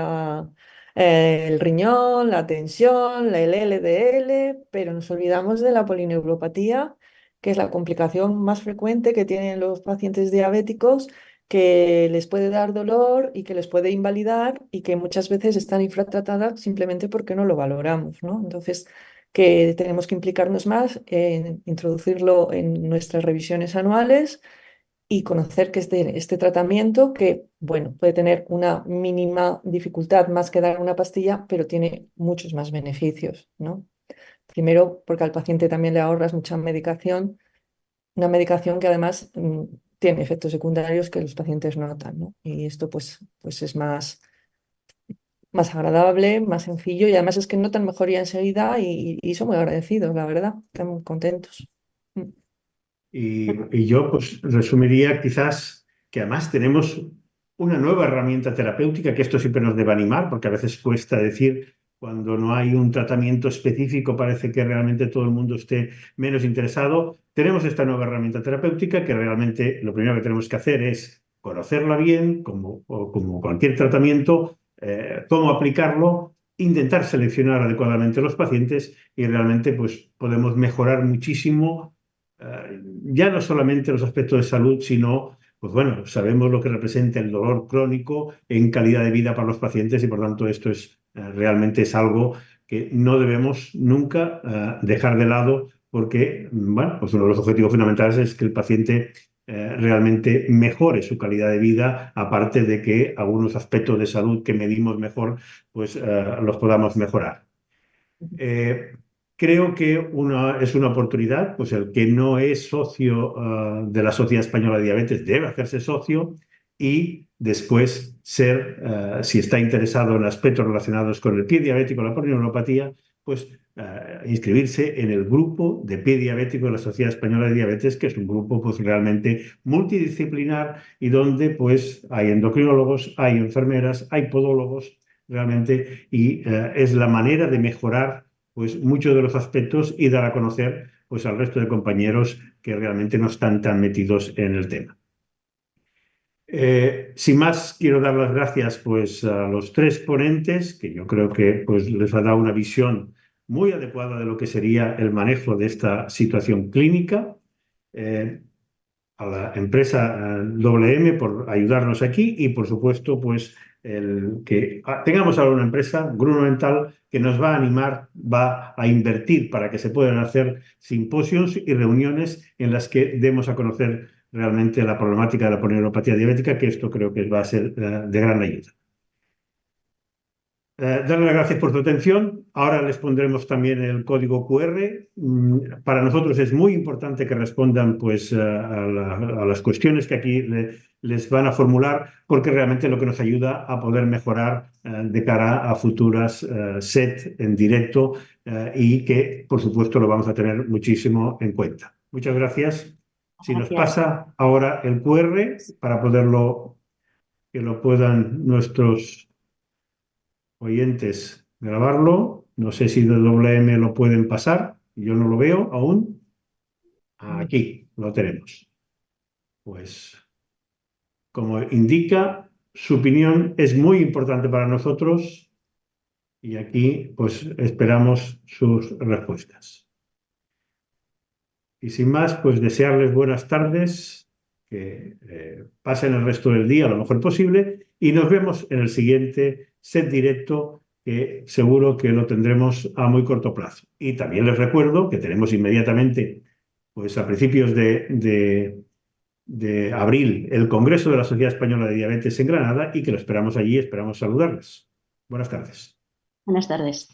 el riñón, la tensión, el LDL, pero nos olvidamos de la polineuropatía, que es la complicación más frecuente que tienen los pacientes diabéticos, que les puede dar dolor y que les puede invalidar y que muchas veces están infratratadas simplemente porque no lo valoramos, ¿no? Entonces, que tenemos que implicarnos más en introducirlo en nuestras revisiones anuales y conocer que este tratamiento, que bueno, puede tener una mínima dificultad más que dar una pastilla, pero tiene muchos más beneficios, ¿no? Primero, porque al paciente también le ahorras mucha medicación, una medicación que además tiene efectos secundarios que los pacientes no notan, ¿no? Y esto pues es más agradable, más sencillo y además es que notan mejoría enseguida y son muy agradecidos, la verdad, están muy contentos. Mm. Y yo pues resumiría quizás que además tenemos una nueva herramienta terapéutica, que esto siempre nos debe animar, porque a veces cuesta decir cuando no hay un tratamiento específico, parece que realmente todo el mundo esté menos interesado. Tenemos esta nueva herramienta terapéutica que realmente lo primero que tenemos que hacer es conocerla bien, como cualquier tratamiento, cómo aplicarlo, intentar seleccionar adecuadamente los pacientes y realmente pues podemos mejorar muchísimo ya no solamente los aspectos de salud, sino, pues bueno, sabemos lo que representa el dolor crónico en calidad de vida para los pacientes y por tanto esto es realmente es algo que no debemos nunca dejar de lado porque, bueno, pues uno de los objetivos fundamentales es que el paciente realmente mejore su calidad de vida, aparte de que algunos aspectos de salud que medimos mejor, pues los podamos mejorar. Eh, Creo que es una oportunidad, pues el que no es socio de la Sociedad Española de Diabetes debe hacerse socio y después ser, si está interesado en aspectos relacionados con el pie diabético, la polineuropatía, pues inscribirse en el grupo de pie diabético de la Sociedad Española de Diabetes, que es un grupo pues realmente multidisciplinar y donde pues hay endocrinólogos, hay enfermeras, hay podólogos realmente, y es la manera de mejorar pues muchos de los aspectos y dar a conocer pues al resto de compañeros que realmente no están tan metidos en el tema. Sin más, quiero dar las gracias pues, a los tres ponentes, que yo creo que pues, les ha dado una visión muy adecuada de lo que sería el manejo de esta situación clínica. A la empresa WM por ayudarnos aquí y, por supuesto, pues el que tengamos ahora una empresa, Grunomental, que nos va a animar, va a invertir para que se puedan hacer simposios y reuniones en las que demos a conocer realmente la problemática de la polineuropatía diabética, que esto creo que va a ser de gran ayuda. Darle las gracias por tu atención. Ahora les pondremos también el código QR. Para nosotros es muy importante que respondan pues, a las cuestiones que aquí les van a formular, porque realmente es lo que nos ayuda a poder mejorar de cara a futuras SET en directo y que, por supuesto, lo vamos a tener muchísimo en cuenta. Muchas gracias. Si nos pasa ahora el QR para poderlo, que lo puedan nuestros oyentes grabarlo. No sé si de WM lo pueden pasar. Yo no lo veo aún. Aquí lo tenemos. Pues, como indica, su opinión es muy importante para nosotros y aquí pues esperamos sus respuestas. Y sin más, pues desearles buenas tardes, que pasen el resto del día lo mejor posible y nos vemos en el siguiente set directo, que seguro que lo tendremos a muy corto plazo. Y también les recuerdo que tenemos inmediatamente, pues a principios de abril, el Congreso de la Sociedad Española de Diabetes en Granada y que lo esperamos allí, esperamos saludarles. Buenas tardes. Buenas tardes.